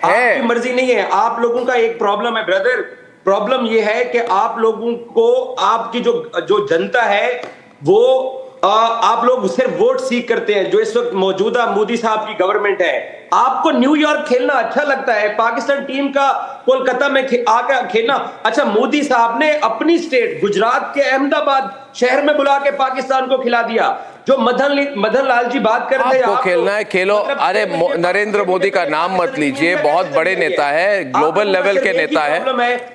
S10: आपकी मर्जी नहीं है। आप लोगों का एक प्रॉब्लम है ब्रदर, प्रॉब्लम ये है कि आप लोगों को, आपकी जो जनता है वो आप लोग सिर्फ वोट सीख करते हैं। जो इस वक्त मौजूदा मोदी साहब की गवर्नमेंट है, आपको न्यूयॉर्क खेलना अच्छा लगता है, पाकिस्तान टीम का कोलकाता में आकर खेलना अच्छा। मोदी साहब ने अपनी स्टेट गुजरात के अहमदाबाद शहर में बुला के पाकिस्तान को खिला दिया। जो मदन लाल जी बात कर रहे हैं,
S2: आपको खेलना है खेलो। अरे नरेंद्र मोदी का नाम मत लीजिए, बहुत बड़े नेता है, ग्लोबल लेवल के नेता है,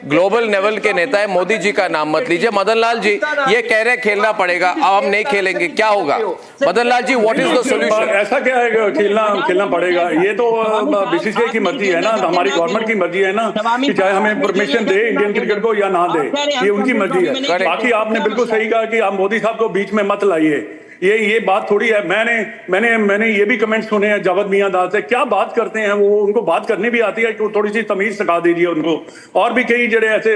S2: ग्लोबल लेवल के नेता है, मोदी जी का नाम मत लीजिए। मदन लाल जी ये कह रहे खेलना पड़ेगा, अब हम नहीं खेलेंगे, क्या होगा? Madan Lal ji, what is the solution?
S8: ऐसा क्या है खेलना पड़ेगा? ये तो बीसीसीआई की मर्जी है ना, हमारी गवर्नमेंट की मर्जी है ना कि चाहे हमें परमिशन दे इंडियन क्रिकेट को या ना दे, ये उनकी मर्जी है। बाकी आपने बिल्कुल सही कहा कि आप मोदी साहब को बीच में मत लाइए, ये बात थोड़ी है। मैंने ये भी कमेंट सुने हैं जावेद मियां दाद से, क्या बात करते हैं वो, उनको बात करनी भी आती है कि थोड़ी सी तमीज सिखा दीजिए उनको। और भी कई जड़े ऐसे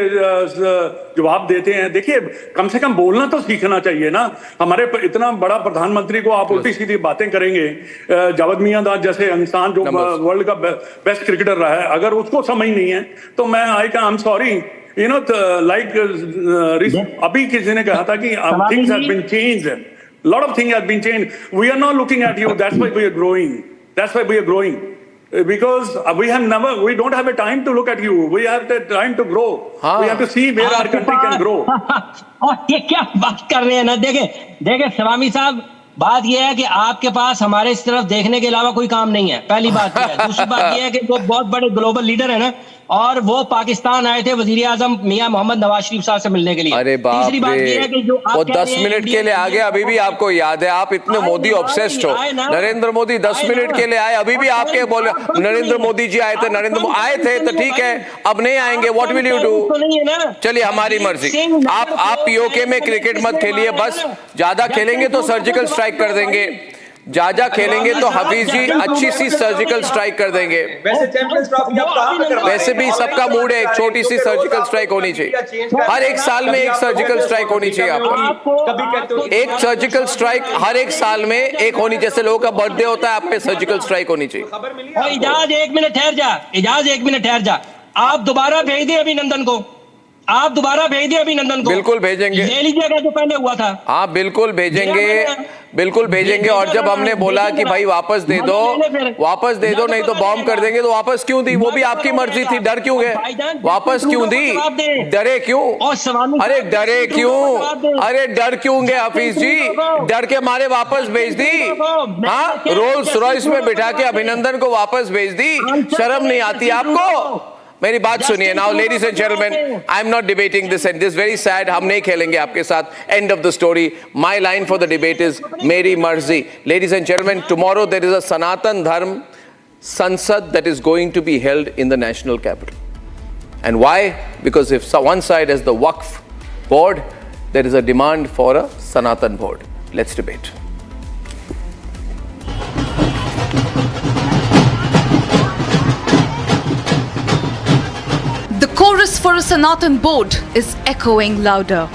S8: जवाब देते हैं, देखिए कम से कम बोलना तो सीखना चाहिए ना। हमारे इतना बड़ा प्रधानमंत्री को आप उल्टी सीधी बातें करेंगे, जावेद मियां दाद जैसे इंसान जो वर्ल्ड का बेस्ट क्रिकेटर रहा है, अगर उसको समझ नहीं है तो मैं I am sorry, you know, like अभी किसी ने कहा था कि things have been changed, lot of things have been changed. We are not looking at you, that's why we are growing, because we don't have a time to look at you, we have the time to grow. We have to see where our country can grow.
S9: और ये क्या बात कर रहे हैं ना, देखे स्वामी साहब, बात यह है कि आपके पास हमारे इस तरफ देखने के अलावा कोई काम नहीं है, पहली बात यह है। दूसरी बात यह है कि वो बहुत बड़े ग्लोबल लीडर है ना, और वो पाकिस्तान आए थे वजीर आजम मियां मोहम्मद नवाज शरीफ साहब से मिलने के लिए।
S2: अरे बाप
S9: तीसरी बात यह है कि जो
S2: वो 10 मिनट के लिए आ गए, अभी भी आपको याद है, आप इतने मोदी ऑब्सेस्ड हो। नरेंद्र मोदी 10 मिनट के लिए आए, अभी भी आपके बोले नरेंद्र मोदी जी आए थे, आए थे तो ठीक है, अब नहीं आएंगे, व्हाट विल यू डू? चलिए हमारी मर्जी, आप पीओके में क्रिकेट मत खेलिए, बस ज्यादा खेलेंगे तो सर्जिकल स्ट्राइक कर देंगे, ज्यादा खेलेंगे तो हफीज जी अच्छी सी सर्जिकल स्ट्राइक कर देंगे। वैसे भी सबका मूड है, एक छोटी सी सर्जिकल स्ट्राइक होनी चाहिए, हर एक साल में एक सर्जिकल स्ट्राइक होनी चाहिए आपको, एक सर्जिकल स्ट्राइक हर एक साल में एक होनी, जैसे लोगों का बर्थडे होता है, आप पे सर्जिकल स्ट्राइक होनी चाहिए।
S9: इजाज एक मिनट ठहर जा, आप दोबारा भेज दें अभिनंदन को,
S2: बिल्कुल भेजेंगे,
S9: ले लीजिएगा जो पहले हुआ था।
S2: हाँ बिल्कुल भेजेंगे। और जब हमने बोला कि भाई वापस दे दो नहीं तो बॉम्ब कर देंगे, तो वापस क्यों दी? वो भी आपकी मर्जी थी, डर क्यों गए? वापस क्यों दी? डरे क्यों? अरे डर क्यों गए हफीज जी? डर के मारे वापस भेज दी। हाँ, रोल्स रॉयस में बिठा के अभिनंदन को वापस भेज दी, शर्म नहीं आती आपको? मेरी बात सुनिए now, ladies and gentleman, I am not debating this and this very sad, हम नहीं खेलेंगे आपके साथ, end of the story. My line for the debate is मेरी मर्जी। Ladies and gentleman, tomorrow there is a Sanatan Dharma Sansad that is going to be held in the national capital. And why? Because if one side has the Waqf board, there is a demand for a Sanatan board. Let's debate.
S5: The chorus for a Sanatan board is echoing louder.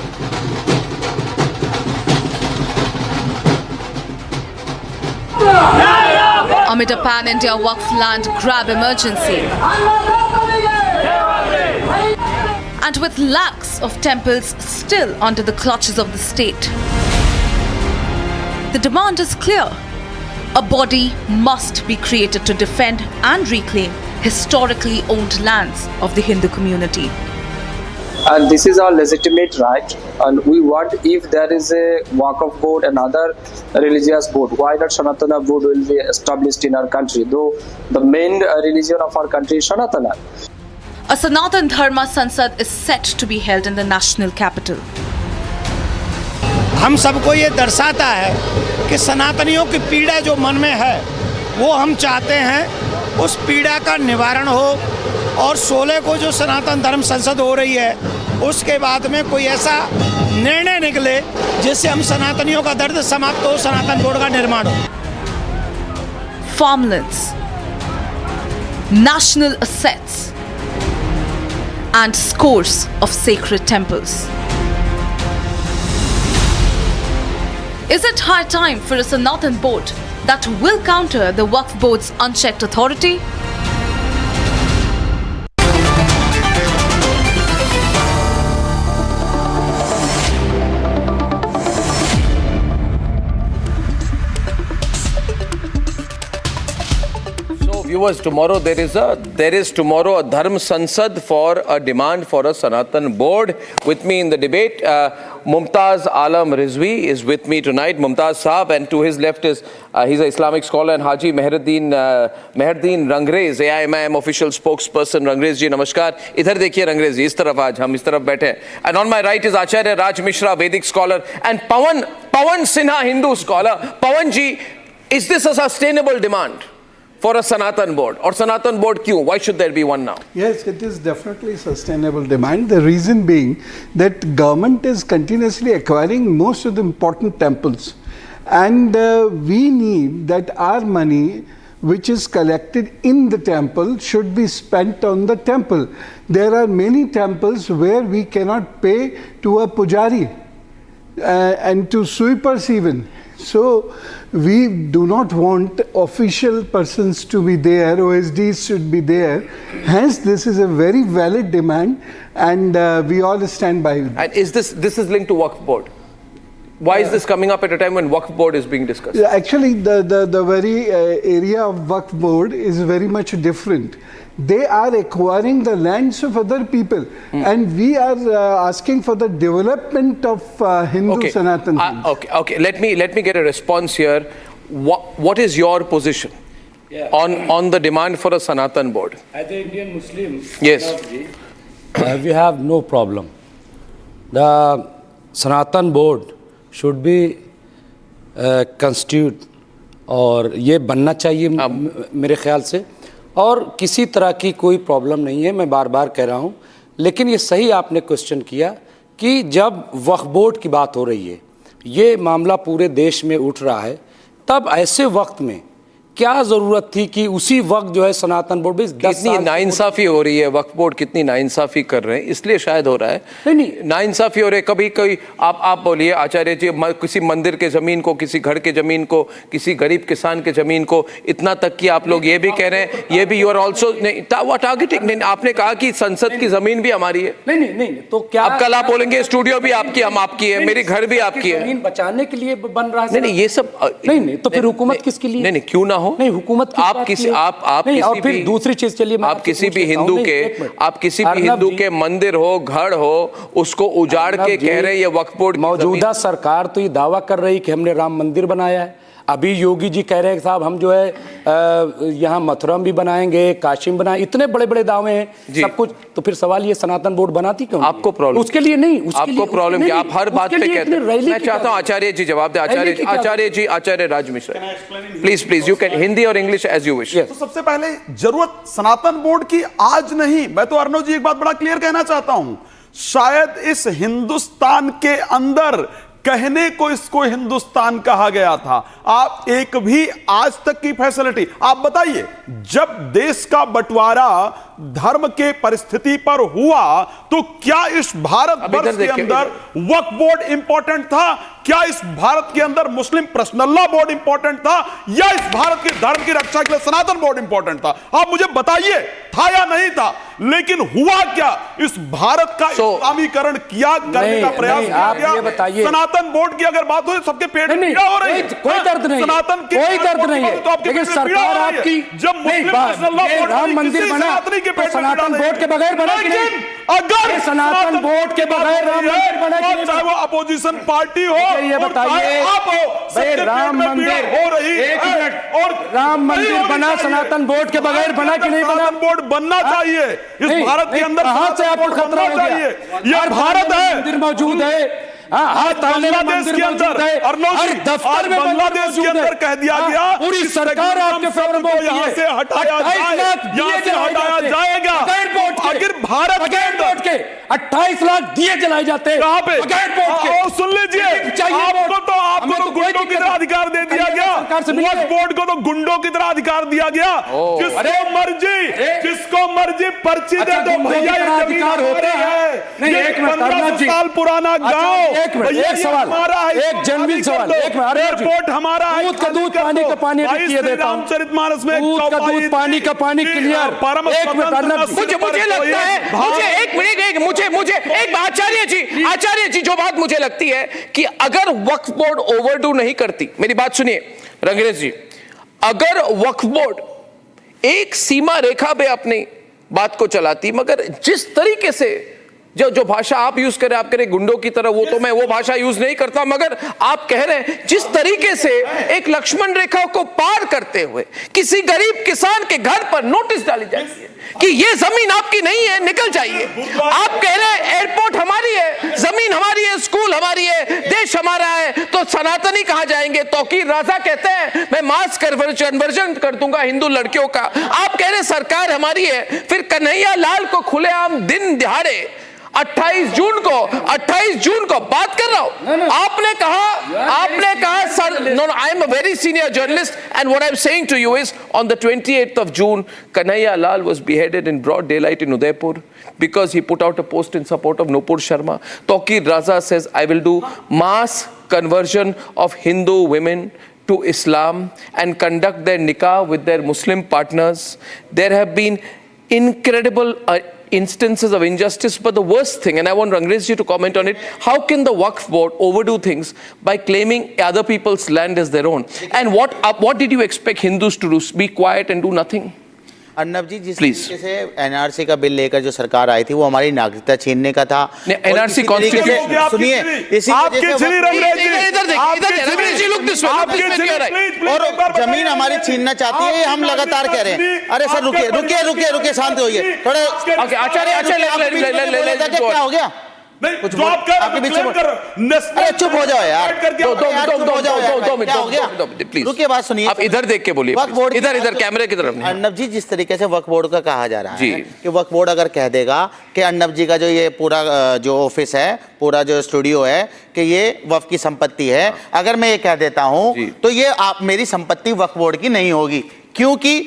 S5: Amid a pan-India Waqf land grab emergency, and with lakhs of temples still under the clutches of the state, the demand is clear. A body must be created to defend and reclaim historically owned lands of the Hindu community.
S13: And this is our legitimate right, and we want, if there is a Waqf board and other religious board, why not Sanatana board will be established in our country, though the main religion of our country is Sanatana.
S14: A Sanatan Dharma Sansad is set to be held in the national capital.
S3: हम सबको ये दर्शाता है कि सनातनियों की पीड़ा जो मन में है वो हम चाहते हैं उस पीड़ा का निवारण हो, और 16 को जो सनातन धर्म संसद हो रही है उसके बाद में कोई ऐसा निर्णय निकले जिससे हम सनातनियों का दर्द समाप्त हो, सनातन बोर्ड का निर्माण हो.
S14: Farmlands, national assets, and scores of sacred temples. Is it high time for a Sanatan board that will counter the Waqf board's unchecked authority?
S2: Viewers, tomorrow there is tomorrow a Dharm Sansad for a demand for a Sanatan board. With me in the debate, Mumtaz Alam Rizvi is with me tonight. Mumtaz Saab, and to his left is he's an Islamic scholar, and Haji Meherudin Rangrez, AIMIM official spokesperson. Rangrez ji, namaskar. Idhar dekhiye Rangrez ji, is taraf aaj hum is taraf baithe hain. And on my right is Acharya Raj Mishra, Vedic scholar, and Pawan Sinha, Hindu scholar. Pawan ji, is this a sustainable demand for a Sanatan board, or Sanatan board Q? Why should there be one now?
S15: Yes, it is definitely a sustainable demand. The reason being that government is continuously acquiring most of the important temples, and we need that our money which is collected in the temple should be spent on the temple. There are many temples where we cannot pay to a pujari and to sweepers even. So we do not want official persons to be there, OSDs should be there. Hence this is a very valid demand, and we all stand by it.
S2: And is this is linked to Waqf board? Why is this coming up at a time when Waqf board is being discussed?
S15: Actually the very area of Waqf board is very much different. They are acquiring the lands of other people, and we are asking for the development of Hindu Sanatan.
S2: Okay. Let me get a response here. What is your position on the demand for a Sanatan board?
S16: As an Indian Muslim,
S2: yes,
S16: we have no problem. The Sanatan board should be constituted, और ये बनना चाहिए मेरे ख्याल से, और किसी तरह की कोई प्रॉब्लम नहीं है, मैं बार बार कह रहा हूँ. लेकिन ये सही आपने क्वेश्चन किया कि जब वक्फ बोर्ड की बात हो रही है, ये मामला पूरे देश में उठ रहा है, तब ऐसे वक्त में क्या ज़रूरत थी कि उसी वक्त जो है सनातन बोर्ड भी
S2: कितनी नाइंसाफ़ी हो रही है, वक्फ बोर्ड कितनी नाइंसाफ़ी कर रहे हैं, इसलिए शायद हो रहा है. नहीं नाइंसाफ़ी हो रही है. कभी कोई आप बोलिए आचार्य जी, किसी मंदिर के ज़मीन को, किसी घर के ज़मीन को, किसी गरीब किसान के ज़मीन को, इतना तक कि आप लोग ये भी कह रहे हैं, ये भी यू आर ऑल्सो टारगेटिंग. नहीं, आपने कहा कि संसद की ज़मीन भी हमारी है.
S16: नहीं तो क्या
S2: अब कल आप बोलेंगे स्टूडियो भी आपकी, हम आपकी है, मेरी घर भी आपकी है.
S16: ज़मीन बचाने के लिए बन रहा है.
S2: नहीं ये सब
S16: नहीं तो फिर हुकूमत किसके लिए?
S2: नहीं क्यों ना हो.
S16: नहीं हुकूमत
S2: आप किसी
S16: और फिर दूसरी चीज, चलिए
S2: आप किसी भी हिंदू के मंदिर हो, घर हो, उसको उजाड़ के कह रहे हैं ये वक्फ बोर्ड.
S16: मौजूदा सरकार तो ये दावा कर रही कि हमने राम मंदिर बनाया है. अभी योगी जी कह रहे हैं साहब हम जो है यहाँ मथुरा भी बनाएंगे, काशी में बनाएंगे. इतने बड़े बड़े दावे हैं सब कुछ. तो फिर सवाल ये सनातन बोर्ड बनाती क्यों?
S2: आपको प्रॉब्लम
S16: उसके लिए नहीं,
S2: आपको प्रॉब्लम क्या? आप हर बात पे कहते हैं. मैं चाहता हूँ आचार्य जी जवाब दे. Acharya Raj Mishra, please you can Hindi और इंग्लिश एज यू विश.
S17: तो सबसे पहले जरूरत सनातन बोर्ड की आज नहीं. मैं तो अर्नब जी एक बात बड़ा क्लियर कहना चाहता हूं, शायद इस हिंदुस्तान के अंदर कहने को इसको हिंदुस्तान कहा गया था. आप एक भी आज तक की फैसिलिटी आप बताइए, जब देश का बंटवारा धर्म के परिस्थिति पर हुआ तो क्या इस भारत वर्ष के अंदर वक्फ बोर्ड इंपॉर्टेंट था? क्या इस भारत के अंदर मुस्लिम पर्सनल लॉ बोर्ड इंपॉर्टेंट था, या इस भारत के धर्म की रक्षा के लिए सनातन बोर्ड इंपॉर्टेंट था? आप मुझे बताइए, था या नहीं था? लेकिन हुआ क्या? इस भारत का इस्लामीकरण किया करने का प्रयास किया गया. सनातन बोर्ड की अगर बात हो, सबके पेट में पीड़ा हो रही है.
S16: कोई दर्द नहीं,
S17: सनातन की
S16: कोई दर्द नहीं है.
S17: तो आपके
S16: लेकिन सरकार आपकी
S17: जब मुस्लिम पर्सनल लॉ बोर्ड
S16: राम मंदिर बना,
S17: के पेट में
S16: सनातन बोर्ड के बगैर बना कि नहीं?
S17: अगर
S16: सनातन बोर्ड के बगैर राम मंदिर बना कि नहीं?
S17: चाहे वो अपोजिशन पार्टी हो,
S16: ये बताइए
S17: आप हो,
S16: भाई, राम मंदिर
S17: हो रही
S16: एक
S17: है
S16: मिनट,
S17: और
S16: राम मंदिर बना सनातन बोर्ड के बगैर बना कि नहीं बना?
S17: सनातन बोर्ड बनना चाहिए इस भारत के अंदर।
S16: कहां से आपको खतरा हो गया?
S17: यह भारत है,
S16: मंदिर मौजूद है, हर
S17: बांग्लादेश के अंदर, हर दफ्तर में बांग्लादेश के अंदर कह दिया गया
S16: पूरी सरकार आपके फेवर में
S17: यहाँ से हटाया जाएगा। अगर भारत के
S16: 28 लाख दिए जलाए जाते हैं
S17: कहां पे?
S16: बगैर वोट के।
S17: सुन लीजिए, आपको तो गुंडों की तरह अधिकार दे दिया गया। वक्फ बोर्ड को तो गुंडों की तरह अधिकार दिया गया। जिसको मर्जी पर्ची दे दो भैया, ये अधिकार होता है। 1500 साल पुराना गांव,
S16: एक सवाल, एक जेन्युइन सवाल,
S17: एयरपोर्ट हमारा है।
S16: दूध का दूध, पानी का पानी किए देता हूं।
S17: रामचरितमानस में
S16: दूध का दूध, पानी का पानी क्लियर। एक मिनट अर्नब,
S2: मुझे लगता है, मुझे एक आचार्य जी जो बात मुझे लगती है कि अगर वक्फ बोर्ड ओवरडू नहीं करती, मेरी बात सुनिए रंगरेज जी, अगर वक्फ बोर्ड एक सीमा रेखा पे अपनी बात को चलाती, मगर जिस तरीके से जो भाषा आप यूज करें, आप करें गुंडों की तरह, वो तो मैं वो भाषा यूज नहीं करता, मगर आप कह रहे हैं जिस तरीके से एक लक्ष्मण रेखा को पार करते हुए किसी गरीब किसान के घर पर नोटिस डाली जाती है कि ये जमीन आपकी नहीं है, निकल जाइए। आप कह रहे हैं एयरपोर्ट हमारी है, जमीन हमारी है, स्कूल हमारी है, देश हमारा है, तो सनातनी कहां जाएंगे? तौकीर राजा कहते हैं मैं मास कन्वर्जन कर दूंगा हिंदू लड़कियों का। आप कह रहे हैं सरकार हमारी है, फिर कन्हैया लाल को खुलेआम दिन दिहाड़े 28 जून को बात कर रहा हूं, आपने कहा sir, no I am a very senior journalist and what I am saying to you is on the 28th of June Kanhaiya Lal was beheaded in broad daylight in Udaipur because he put out a post in support of Nupur Sharma. Tawqir Raza says I will do mass conversion of Hindu women to Islam and conduct their nikah with their Muslim partners. There have been incredible instances of injustice, but the worst thing, and I want Rangresh ji to comment on it, how can the Waqf board overdo things by claiming other people's land as their own? And what did you expect Hindus to do? Be quiet and do nothing?
S18: Arnab ji, जिस तरीके से NRC का bill लेकर जो सरकार आई थी वो हमारी नागरिकता छीनने का था।
S2: एनआरसी कॉन्स्टिट्यूशन,
S18: सुनिए, इसी और जमीन हमारी छीनना चाहती है, हम लगातार कह रहे हैं। अरे सर रुकिए, शांत होइए थोड़े। क्या हो गया? कुछ आपके पीछे अरे चुप हो जाओ यार, प्लीज रुकिए, बात सुनिए।
S2: आप इधर देख के बोलिए, इधर कैमरे की तरफ।
S18: अर्नब जी, जिस तरीके से वक्फ बोर्ड का कहा जा रहा है कि वक्फ बोर्ड अगर कह देगा कि अर्नब जी का जो ये पूरा जो ऑफिस है, पूरा जो स्टूडियो है, कि ये वक्फ की संपत्ति है, अगर मैं ये कह देता हूं तो ये आप मेरी संपत्ति वक्फ बोर्ड की नहीं होगी, क्योंकि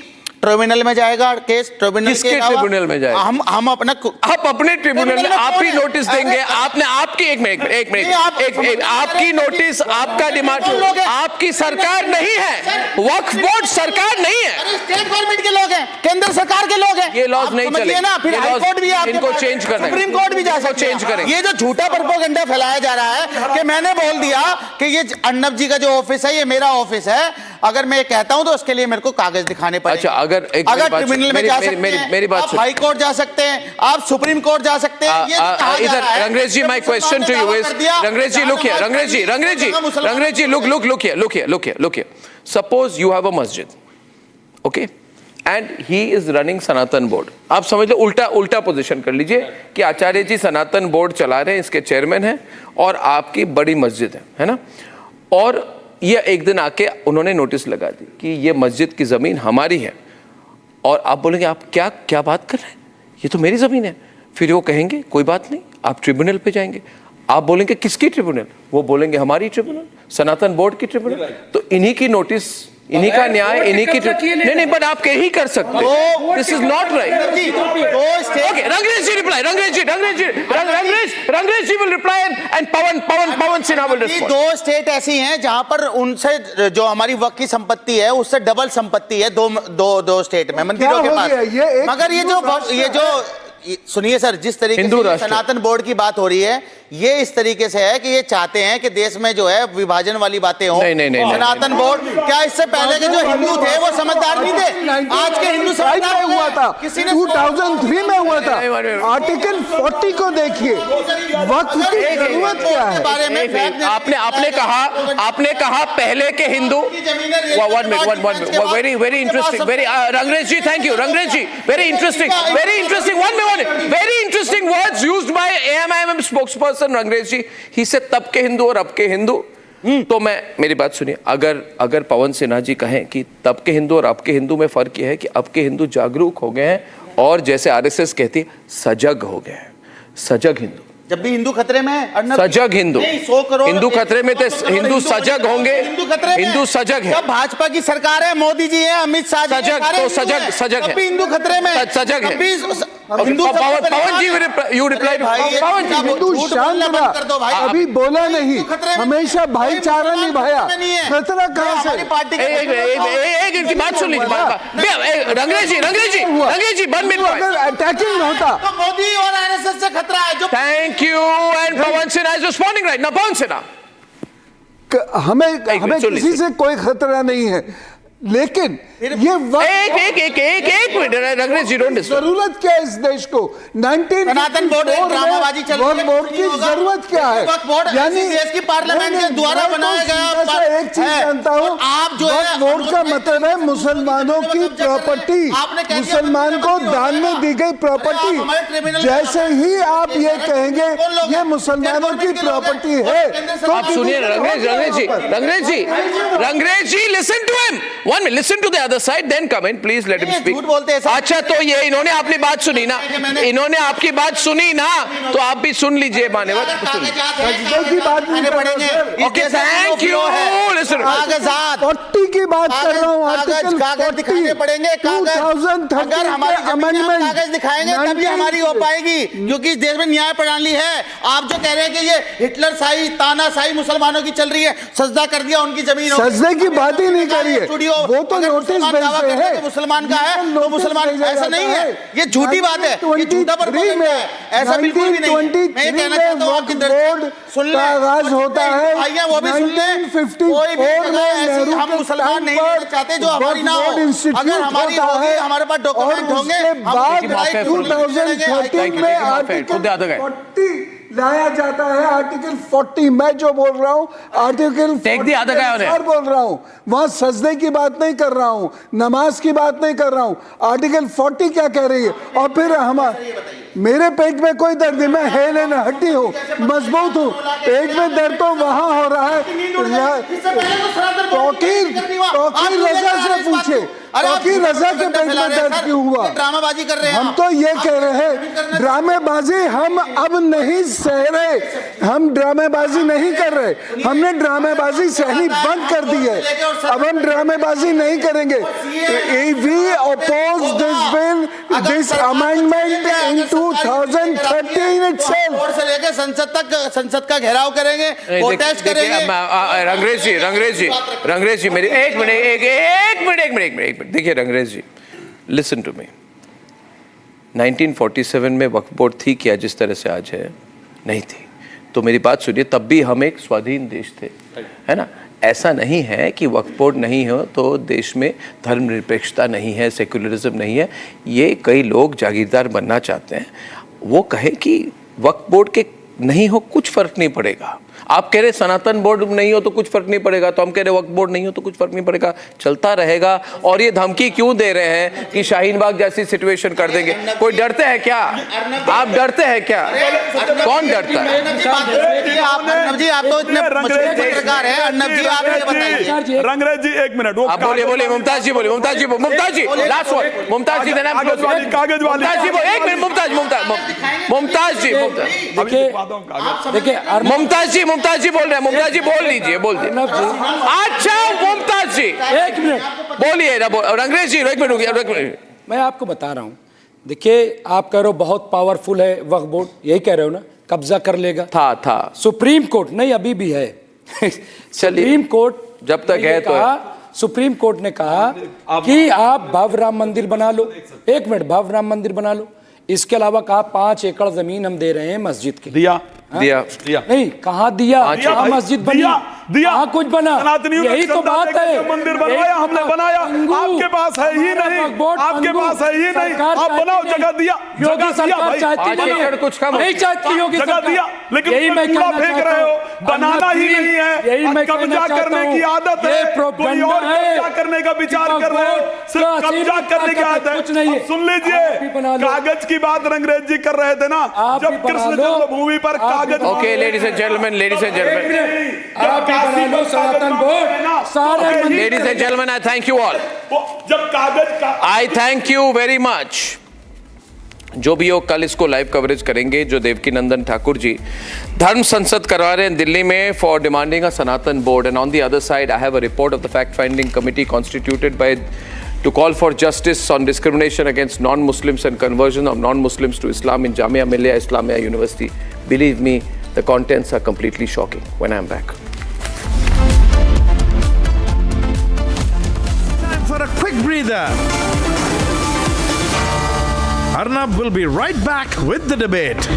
S18: ट्रिब्यूनल में जाएगा केस।
S2: ट्रिब्यूनल में जाएगा?
S18: हम
S2: अपने ट्रिब्यूनल में आप ही नोटिस देंगे। आपने आपकी एक मिनट आपकी नोटिस, आपका डिमांड, आपकी सरकार नहीं है, वक्फ बोर्ड सरकार नहीं है,
S18: स्टेट गवर्नमेंट के लोग हैं, केंद्र सरकार के लोग हैं।
S2: ये लॉज नहीं चलेंगे
S18: ना, फिर हाई कोर्ट भी
S2: इनको चेंज करना,
S18: सुप्रीम कोर्ट भी जा सकते
S2: चेंज करेंगे।
S18: ये जो झूठा प्रोपेगेंडा फैलाया जा रहा है कि मैंने बोल दिया कि ये अर्नब जी का जो ऑफिस है ये मेरा ऑफिस है, अगर मैं कहता हूं तो उसके लिए मेरे को कागज दिखाने पड़ेंगे।
S2: अच्छा, अगर
S18: ट्रिब्यूनल में जा सकते हैं,
S2: मेरी बात
S18: आप हाई कोर्ट जा सकते हैं, आप सुप्रीम कोर्ट जा सकते हैं।
S2: इधर Rangresh ji, my question to you is, Rangresh ji look here, Rangresh ji look here, suppose you have a masjid, okay, and he is running Sanatan board. आप समझ लो, उल्टा पोजीशन कर लीजिए कि आचार्य जी सनातन बोर्ड चला रहे हैं, इसके चेयरमैन हैं और आपकी बड़ी मस्जिद है ना, और ये एक दिन आके उन्होंने नोटिस लगा दी कि ये मस्जिद की जमीन हमारी है, और आप बोलेंगे आप क्या बात कर रहे हैं, ये तो मेरी जमीन है। फिर वो कहेंगे कोई बात नहीं, आप ट्रिब्यूनल पे जाएंगे। आप बोलेंगे किसकी ट्रिब्यूनल? वो बोलेंगे हमारी ट्रिब्यूनल, सनातन बोर्ड की ट्रिब्यूनल। तो इन्हीं की नोटिस, इन्हीं का न्याय, इन्हीं की नहीं, बट आप ही कर सकते हो। This is not right. Okay, Rangresh ji reply, Rangresh ji will reply and Pawan Sinha will respond.
S18: दो स्टेट ऐसी हैं जहां पर उनसे जो हमारी वक्फ की संपत्ति है उससे डबल संपत्ति है, दो स्टेट में मंदिरों के पास। मगर ये जो सुनिए सर, जिस तरीके से सनातन बोर्ड की बात हो रही है, ये इस तरीके से है कि ये चाहते हैं कि देश में जो है विभाजन वाली बातें हो।
S2: नहीं,
S18: सनातन बोर्ड, क्या इससे पहले के जो हिंदू थे वो समझदार नहीं थे? आज के हिंदू समझदार
S15: हुआ था,
S18: किसी ने
S15: 2003 में हुआ था। आर्टिकल 40 को देखिए, वक्त की जरूरत क्या है?
S18: बारे में
S2: आपने कहा पहले के Hindu. One minute, very interesting, very Rangrez ji, thank you Rangrez ji, very interesting, very interesting words used by AMIM spokesperson Rangrez ji. He said तब के हिंदू और अब के हिंदू। तो मेरी बात सुनिए, अगर पवन सिन्हा जी कहें कि तब के हिंदू और अब के हिंदू में फर्क यह है कि अब के हिंदू जागरूक हो गए हैं और जैसे आरएसएस कहती है सजग हो गए हैं, सजग हिंदू।
S18: जब भी हिंदू खतरे में है,
S2: सजग हिंदू,
S18: 100 करोड़
S2: हिंदू खतरे में, तो हिंदू सजग होंगे, हिंदू सजग है।
S18: जब भाजपा की सरकार है, मोदी जी है, अमित शाह जी
S2: सजग, तो सजग है,
S18: हिंदू खतरे में,
S2: सजग है।
S18: हिंदू
S2: पवन जी, यू रिप्लाई, पवन जी,
S15: हिंदू शांत रहा, अभी बोला नहीं, हमेशा भाईचारा निभाया, खतरा कहां से?
S2: एक इनकी बात सुन लीजिए, रंगरेज जी 1 मिनट,
S15: अगर अटैकिंग होता
S18: तो मोदी और आरएसएस से खतरा है। जो
S2: thank you, and Pawan Sinha is responding right now. Pawan Sinha,
S15: हमें किसी से कोई खतरा नहीं है, लेकिन ये
S2: एक मिनट रंगरेज जी,
S15: जरूरत क्या है इस देश को? 19
S18: सनातन बोर्ड ड्रामाबाजी चल रही है,
S15: बोर्ड की जरूरत क्या है?
S18: यानी देश की पार्लियामेंट के द्वारा बनाया गया
S15: एक चीज जानता हूँ,
S18: आप जो है
S15: बोर्ड का मतलब है मुसलमानों की प्रॉपर्टी, मुसलमान को दान में दी गई प्रॉपर्टी। जैसे ही आप ये कहेंगे ये मुसलमानों की प्रॉपर्टी है, तो
S2: आप सुनिए Rangrez ji, listen to him, 1 minute, listen to the other side, then come in, please let him speak।
S18: झूठ बोलते हैं।
S2: अच्छा, तो ये इन्होंने आपकी बात सुनी ना, इन्होंने आपकी बात सुनी ना, तो आप भी सुन लीजिए मान्यवर।
S15: की बात नहीं पड़ेंगे।
S2: Okay, thank you. लिसन,
S18: कागजात
S15: 40 की बात कर रहा हूँ, आर्टिकल
S18: कागज दिखाने पड़ेंगे,
S15: 2013
S18: अगर हमारी
S15: अमेंडमेंट
S18: कागज दिखाएंगे तभी हमारी हो पाएगी, क्योंकि इस देश में न्याय प्रणाली है। आप जो कह रहे हैं कि ये हिटलर शाही, तानाशाही मुसलमानों की चल रही है, सजदा कर दिया उनकी जमीन,
S15: सजदे की बात ही नहीं करिए, वो तो नोटिस भेजते हैं,
S18: तो मुसलमान का है, तो मुसलमान, ऐसा नहीं है, ये झूठी बात है, ये झूठा प्रोपोगेंडा है, ऐसा बिल्कुल भी नहीं है। मैं ये कहना चाहता हूं आपकी दर्शक सुन ले,
S15: आगाज होता है,
S18: भाइयां वो भी सुन ले, कोई भी ऐसी हम मुसलमान नहीं रहना चाहते जो हमारी ना हो, अगर हमारी होगी, हमारे पास डॉक्यूमेंट होंगे,
S15: बाद 2013 में आर्टिकल 40 लाया जाता है। आर्टिकल 40 मैं जो बोल रहा हूँ, आर्टिकल 40 बोल रहा हूँ, वहां सजदे की बात नहीं कर रहा हूँ, नमाज की बात नहीं कर रहा हूँ। आर्टिकल 40 क्या कह रही है? और फिर मेरे पेट में कोई दर्द नहीं, मैं हेलन हड्डी हूँ, मजबूत हूँ, पेट में दर्द तो वहां हो रहा है। तौकीर रजा से पूछे, तौकीर रजा के पेट में दर्द क्यों हुआ?
S18: ड्रामाबाजी कर रहे हैं।
S15: हम तो ये कह रहे हैं, ड्रामेबाजी हम अब नहीं सह रहे, हम ड्रामेबाजी नहीं कर रहे, हमने ड्रामेबाजी सहनी बंद कर दी है, अब हम ड्रामेबाजी नहीं करेंगे। We oppose this bill, this amendment in 2013 itself।
S18: से लेकर संसद का घेराव करेंगे, प्रोटेस्ट करेंगे।
S2: रंगरेज जी मेरी एक मिनट देखिए रंगरेज जी, लिसन टू मी। 1947 में वक्फ बोर्ड थी क्या जिस तरह से आज है? नहीं थी। तो मेरी बात सुनिए, तब भी हम एक स्वाधीन देश थे, है ना? ऐसा नहीं है कि वक्फ बोर्ड नहीं हो तो देश में धर्मनिरपेक्षता नहीं है, सेक्युलरिज्म नहीं है। ये कई लोग जागीरदार बनना चाहते हैं, वो कहे कि वक्फ बोर्ड के नहीं हो कुछ फर्क नहीं पड़ेगा। आप कह रहे सनातन बोर्ड नहीं हो तो कुछ फर्क नहीं पड़ेगा, तो हम कह रहे वक्फ बोर्ड नहीं हो तो कुछ फर्क नहीं पड़ेगा, चलता रहेगा। और ये धमकी क्यों दे रहे हैं कि शाहीन बाग जैसी सिचुएशन कर देंगे? कोई डरते हैं क्या? आप डरते हैं क्या? कौन डरता है?
S18: अर्नब जी, आप तो इतने मशहूर पत्रकार हैं, अर्नब जी आप ये बताइए।
S17: रंगरेज जी एक मिनट,
S2: आप बोलिए, मुमताज जी बोलिए, मुमताज जी लास्ट वर्ड, मुमताज जी देना,
S17: कागज वाली
S2: मुमताज जी एक मिनट, मुमताज जी मुमताज जी बोल रहे हैं, मुमताज जी बोल लीजिए, बोल दीजिए। अच्छा मुमताज जी
S16: एक मिनट
S2: बोलिए, रंगरेज जी एक मिनट,
S16: मैं आपको बता रहा हूँ। देखिए, आप कह रहे हो बहुत पावरफुल है वक्फ बोर्ड, यही कह रहे हो ना, कब्जा कर लेगा।
S2: था
S16: सुप्रीम कोर्ट नहीं, अभी भी है। सुप्रीम कोर्ट
S2: जब तक है तो
S16: सुप्रीम कोर्ट ने कहा कि आप भव्य राम मंदिर बना लो। एक मिनट, भव्य राम मंदिर बना लो, इसके अलावा कहा 5 एकड़ जमीन हम दे रहे हैं मस्जिद के।
S17: दिया
S2: दिया
S16: नहीं, कहाँ दिया? कहाँ मस्जिद बनी? कहाँ कुछ बना? यही तो बात है।
S17: मंदिर बनवाया हमने, बनाया, आपके पास है ही नहीं, आपके पास है ही नहीं, आप बनाओ, जगह दिया,
S16: योगी सरकार चाहती नहीं चाहती, योगी
S17: जगह दिया, लेकिन कूड़ा फेंक रहे हो, बनाना ही नहीं है, कब्जा करने की आदत है, कोई और कब्जा करने का विचार कर रहे हो, सिर्फ कब्जा करने की आदत है। सुन लीजिए, कागज की बात रंगरेज जी कर रहे थे ना, जब कृष्ण जन्मभूमि पर कागज।
S2: Okay, ladies and gentlemen, ladies and gentlemen. Ladies and gentlemen, I thank you all. I thank you very much. जो भी हो, कल इसको लाइव कवरेज करेंगे। जो देवकी नंदन ठाकुर जी धर्म संसद करवा रहे हैं दिल्ली में for demanding a Sanatan board, and on the other side I have a report of the fact finding committee constituted by to call for justice on discrimination against non-Muslims and conversion of non-Muslims to Islam in Jamia Millia Islamia University. Believe me, the contents are completely shocking. When I'm back.
S1: Time for a quick breather. Arnab will be right back with the debate.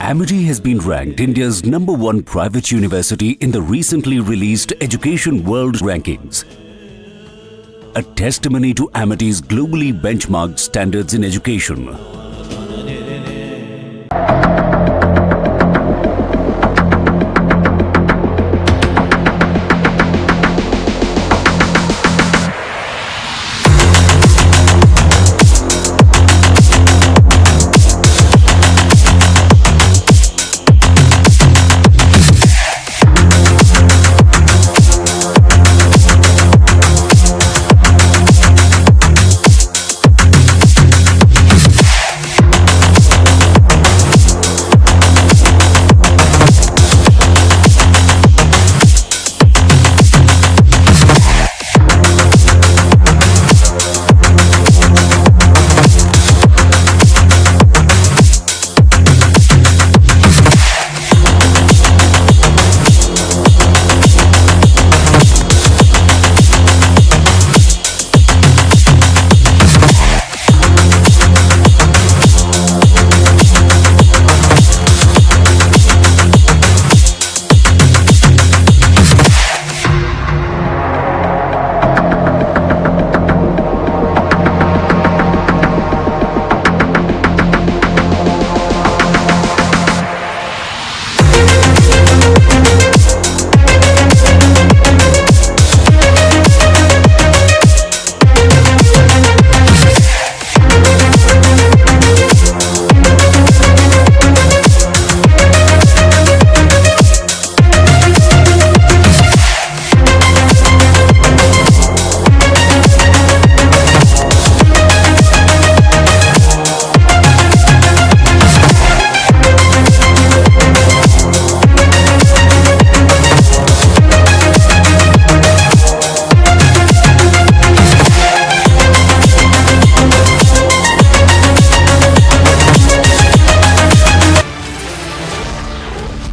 S19: AMIDST has been ranked India's #1 private university in the recently released Education World Rankings. A testimony to AMIDST's globally benchmarked standards in education.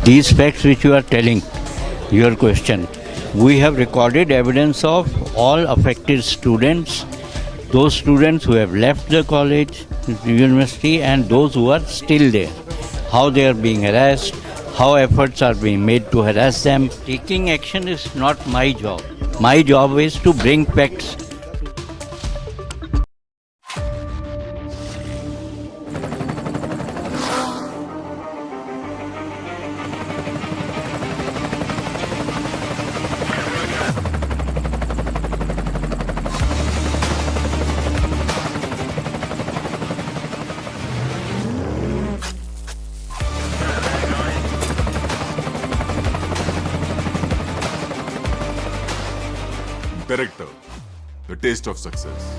S4: These facts which you are telling, your question, we have recorded evidence of all affected students, those students who have left the college, the university, and those who are still there. How they are being harassed, how efforts are being made to harass them. Taking action is not my job. My job is to bring facts.
S20: Director, the taste of success.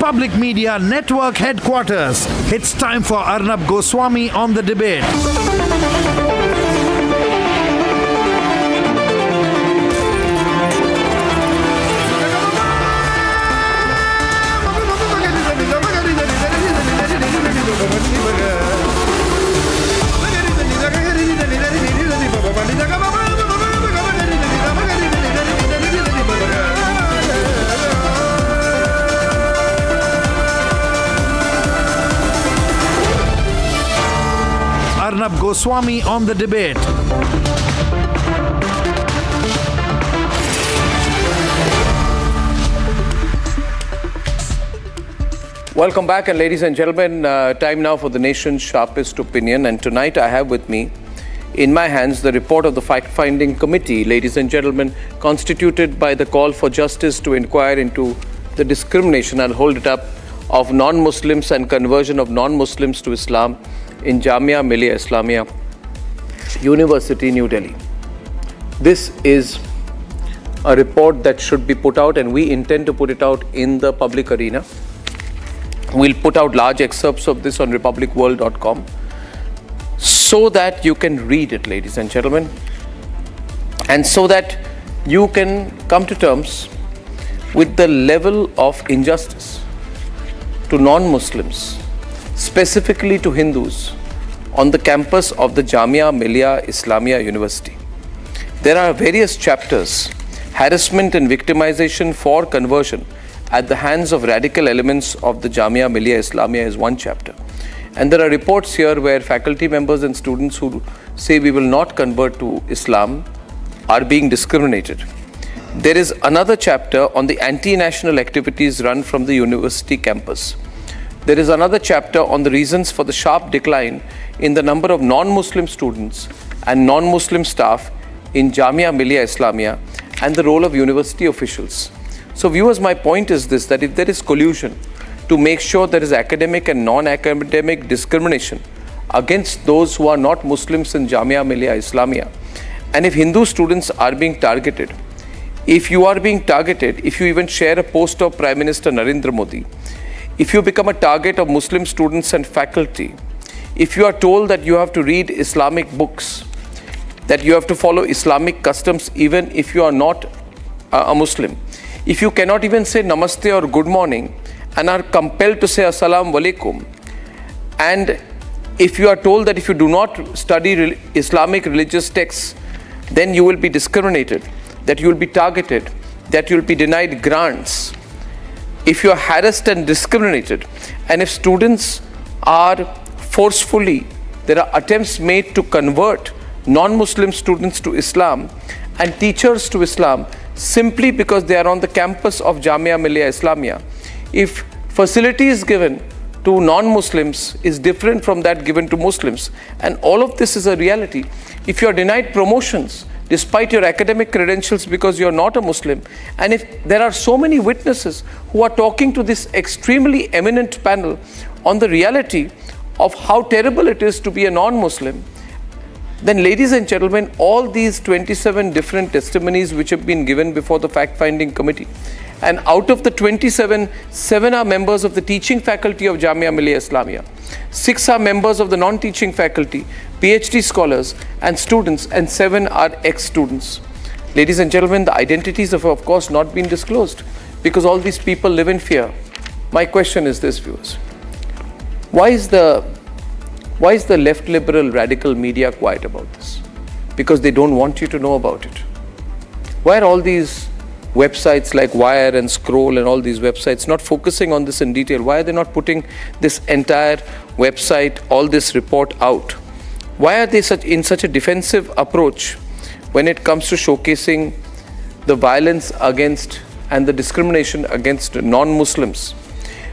S1: Republic Media Network headquarters. It's time for Arnab Goswami on the debate. Arnab Goswami on the debate.
S2: Welcome back, and ladies and gentlemen, time now for the nation's sharpest opinion. And tonight I have with me in my hands the report of the fact-finding committee, ladies and gentlemen, constituted by the call for justice to inquire into the discrimination, I'll hold it up, of non-Muslims and conversion of non-Muslims to Islam in Jamia Millia Islamia University, New Delhi. This is a report that should be put out, and we intend to put it out in the public arena. We'll put out large excerpts of this on republicworld.com so that you can read it, ladies and gentlemen, and so that you can come to terms with the level of injustice to non-Muslims, specifically to Hindus, on the campus of the Jamia Millia Islamia University. There are various chapters. Harassment and victimization for conversion at the hands of radical elements of the Jamia Millia Islamia is one chapter. And there are reports here where faculty members and students who say we will not convert to Islam are being discriminated. There is another chapter on the anti-national activities run from the university campus. There is another chapter on the reasons for the sharp decline in the number of non-Muslim students and non-Muslim staff in Jamia Millia Islamia and the role of university officials. So viewers, my point is this, that if there is collusion to make sure there is academic and non-academic discrimination against those who are not Muslims in Jamia Millia Islamia, and if Hindu students are being targeted, if you are being targeted, if you even share a post of Prime Minister Narendra Modi, if you become a target of Muslim students and faculty, if you are told that you have to read Islamic books, that you have to follow Islamic customs even if you are not a Muslim, if you cannot even say namaste or good morning and are compelled to say assalamu alaikum, and if you are told that if you do not study Islamic religious texts, then you will be discriminated, that you will be targeted, that you will be denied grants, if you are harassed and discriminated, and if students are forcefully, there are attempts made to convert non-Muslim students to Islam and teachers to Islam simply because they are on the campus of Jamia Millia Islamia. If facilities given to non-Muslims is different from that given to Muslims, and all of this is a reality. If you are denied promotions despite your academic credentials because you are not a Muslim, and if there are so many witnesses who are talking to this extremely eminent panel on the reality of how terrible it is to be a non-Muslim, then ladies and gentlemen, all these 27 different testimonies which have been given before the fact-finding committee, and out of the 27, 7 are members of the teaching faculty of Jamia Millia Islamia, 6 are members of the non-teaching faculty, PhD scholars and students, and 7 are ex-students. Ladies and gentlemen, the identities have of course not been disclosed because all these people live in fear. My question is this, viewers. Why is the left liberal radical media quiet about this? Because they don't want you to know about it. Why are all these websites like Wire and Scroll and all these websites not focusing on this in detail? Why are they not putting this entire website, all this report out? Why are they in such a defensive approach when it comes to showcasing the violence against and the discrimination against non-Muslims?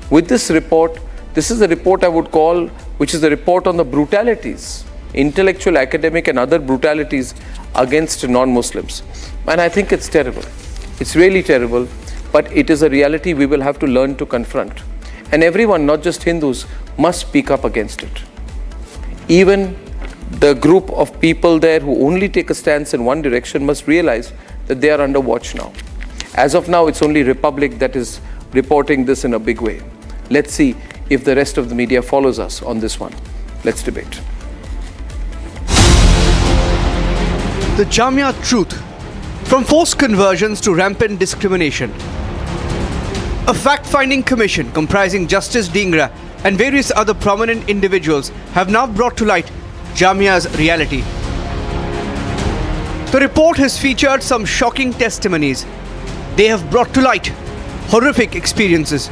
S2: With this report, this is a report I would call, which is a report on the brutalities, intellectual, academic and other brutalities against non-Muslims. And I think it's terrible. It's really terrible, but it is a reality we will have to learn to confront. And everyone, not just Hindus, must speak up against it. Even the group of people there who only take a stance in one direction must realize that they are under watch now. As of now, it's only Republic that is reporting this in a big way. Let's see if the rest of the media follows us on this one. Let's debate.
S21: The Jamia truth, from forced conversions to rampant discrimination. A fact-finding commission comprising Justice Dhingra and various other prominent individuals have now brought to light Jamia's reality. The report has featured some shocking testimonies. They have brought to light horrific experiences.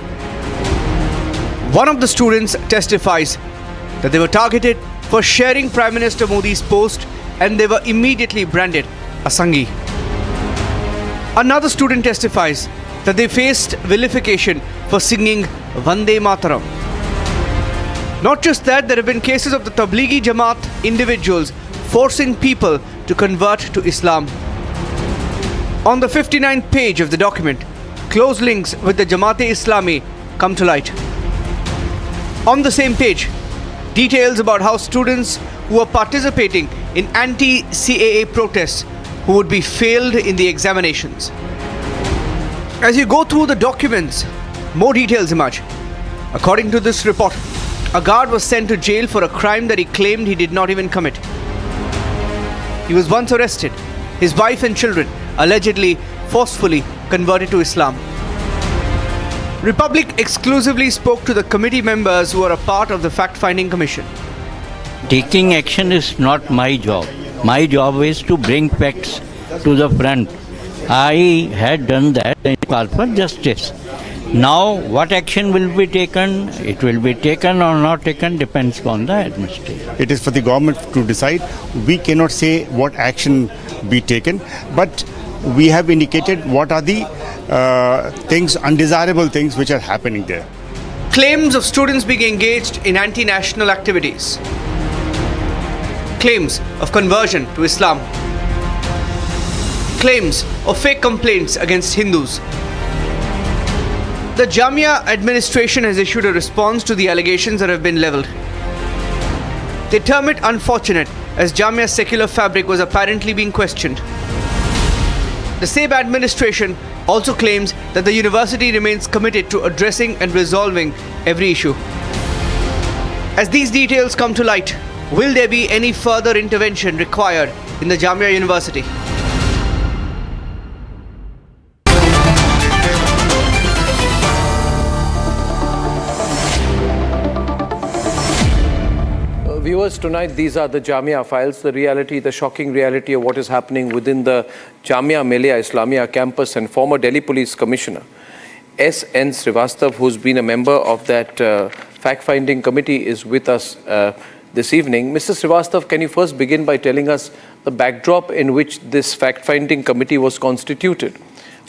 S21: One of the students testifies that they were targeted for sharing Prime Minister Modi's post and they were immediately branded a Sanghi. Another student testifies that they faced vilification for singing Vande Mataram. Not just that, there have been cases of the Tablighi Jamaat individuals forcing people to convert to Islam. On the 59th page of the document, close links with the Jamaat-e-Islami come to light. On the same page, details about how students who are participating in anti-CAA protests who would be failed in the examinations. As you go through the documents, more details emerge. According to this report, a guard was sent to jail for a crime that he claimed he did not even commit. He was once arrested. His wife and children allegedly forcefully converted to Islam. Republic exclusively spoke to the committee members who are a part of the fact-finding commission.
S4: Taking action is not my job. My job is to bring facts to the front. I had done that in call for justice. Now, what action will be taken? It will be taken or not taken depends on the administration.
S22: It is for the government to decide. We cannot say what action be taken, but we have indicated what are the things, undesirable things which are happening there.
S21: Claims of students being engaged in anti-national activities. Claims of conversion to Islam. Claims of fake complaints against Hindus. The Jamia administration has issued a response to the allegations that have been levelled. They term it unfortunate as Jamia's secular fabric was apparently being questioned. The same administration also claims that the university remains committed to addressing and resolving every issue. As these details come to light, will there be any further intervention required in the Jamia University?
S2: Viewers, tonight these are the Jamia files, the reality, the shocking reality of what is happening within the Jamia Millia Islamia campus, and former Delhi Police Commissioner S.N. Srivastav, who's been a member of that fact-finding committee, is with us this evening. Mr. Srivastav, can you first begin by telling us the backdrop in which this fact-finding committee was constituted?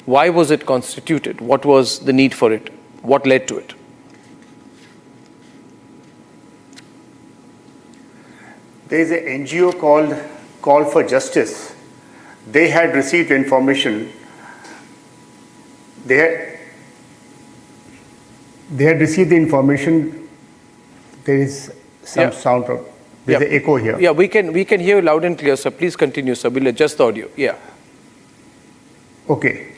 S2: Why was it constituted? What was the need for it? What led to it?
S22: There is an NGO called Call for Justice. They had received information. They had received the information. There is some sound. There's an echo here.
S2: Yeah, we can hear you loud and clear, sir. Please continue, sir. We'll adjust the audio. Yeah.
S22: Okay.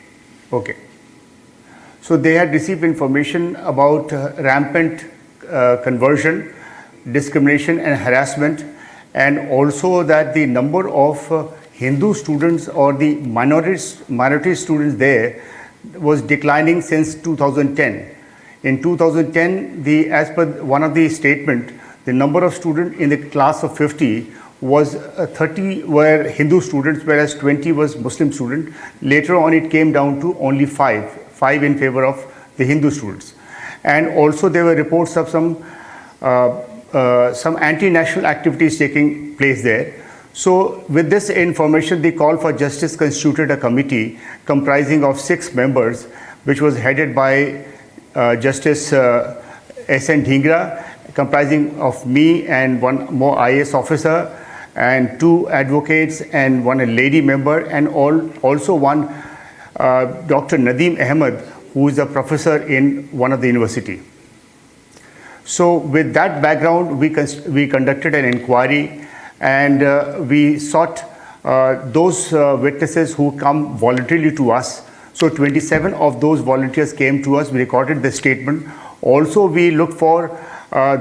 S22: So they had received information about rampant conversion, discrimination and harassment, and also that the number of Hindu students or the minority students there was declining since 2010. In 2010, as per one of the statement, the number of students in the class of 50 was 30 were Hindu students, whereas 20 was Muslim students. Later on, it came down to only 5 in favor of the Hindu students. And also there were reports of some anti-national activities taking place there. So with this information, the Call for Justice constituted a committee comprising of 6 members, which was headed by Justice S.N. Dhingra, comprising of me and one more IAS officer and 2 advocates and one a lady member, and also one Dr. Nadeem Ahmed, who is a professor in one of the university. So with that background, we conducted an inquiry, and we sought those witnesses who come voluntarily to us. So 27 of those volunteers came to us. We recorded the statement. Also, we looked for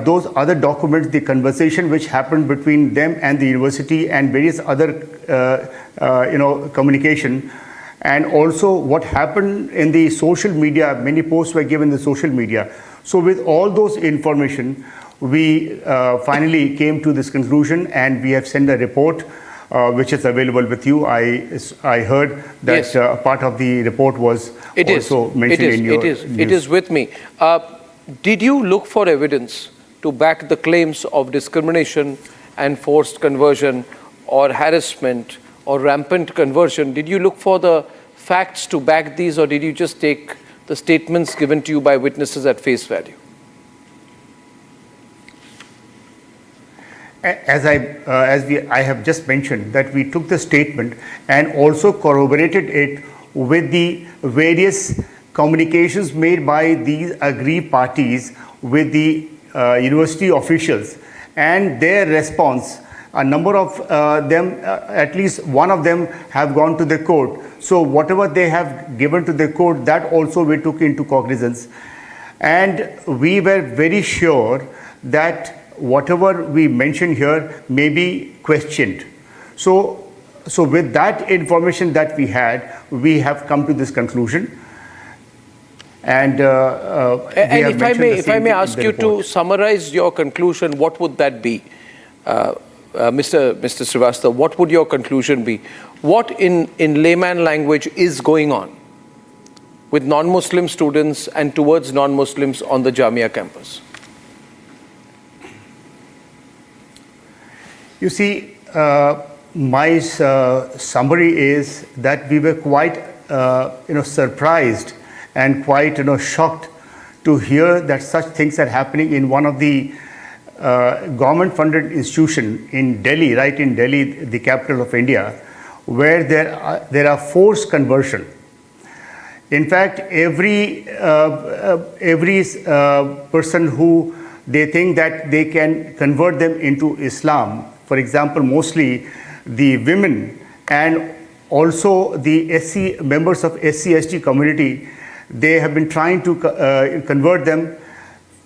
S22: those other documents, the conversation which happened between them and the university and various other communication, and also what happened in the social media. Many posts were given in the social media. So with all those information, we finally came to this conclusion, and we have sent a report which is available with you. I heard that
S2: Yes.
S22: part of the report was
S2: It is.
S22: also mentioned in your
S2: It
S22: news.
S2: is with me. Did you look for evidence to back the claims of discrimination and forced conversion or harassment or rampant conversion? Did you look for the facts to back these, or did you just take the statements given to you by witnesses at face value?
S22: As I have just mentioned, that we took the statement and also corroborated it with the various communications made by these aggrieved parties with the university officials and their response. A number of them, at least one of them, have gone to the court. So whatever they have given to the court, that also we took into cognizance. And we were very sure that whatever we mentioned here may be questioned. So with that information that we had, we have come to this conclusion. And
S2: if I may ask you to summarize your conclusion, what would that be? Mr. Srivastava, what would your conclusion be? What in layman language is going on with non-Muslim students and towards non-Muslims on the Jamia campus?
S22: You see, my summary is that we were quite surprised and quite shocked to hear that such things are happening in one of the government-funded institution in Delhi, right in Delhi, the capital of India, where there are forced conversion. In fact, every person who they think that they can convert them into Islam, for example, mostly the women and also the members of SC/ST community, they have been trying to convert them.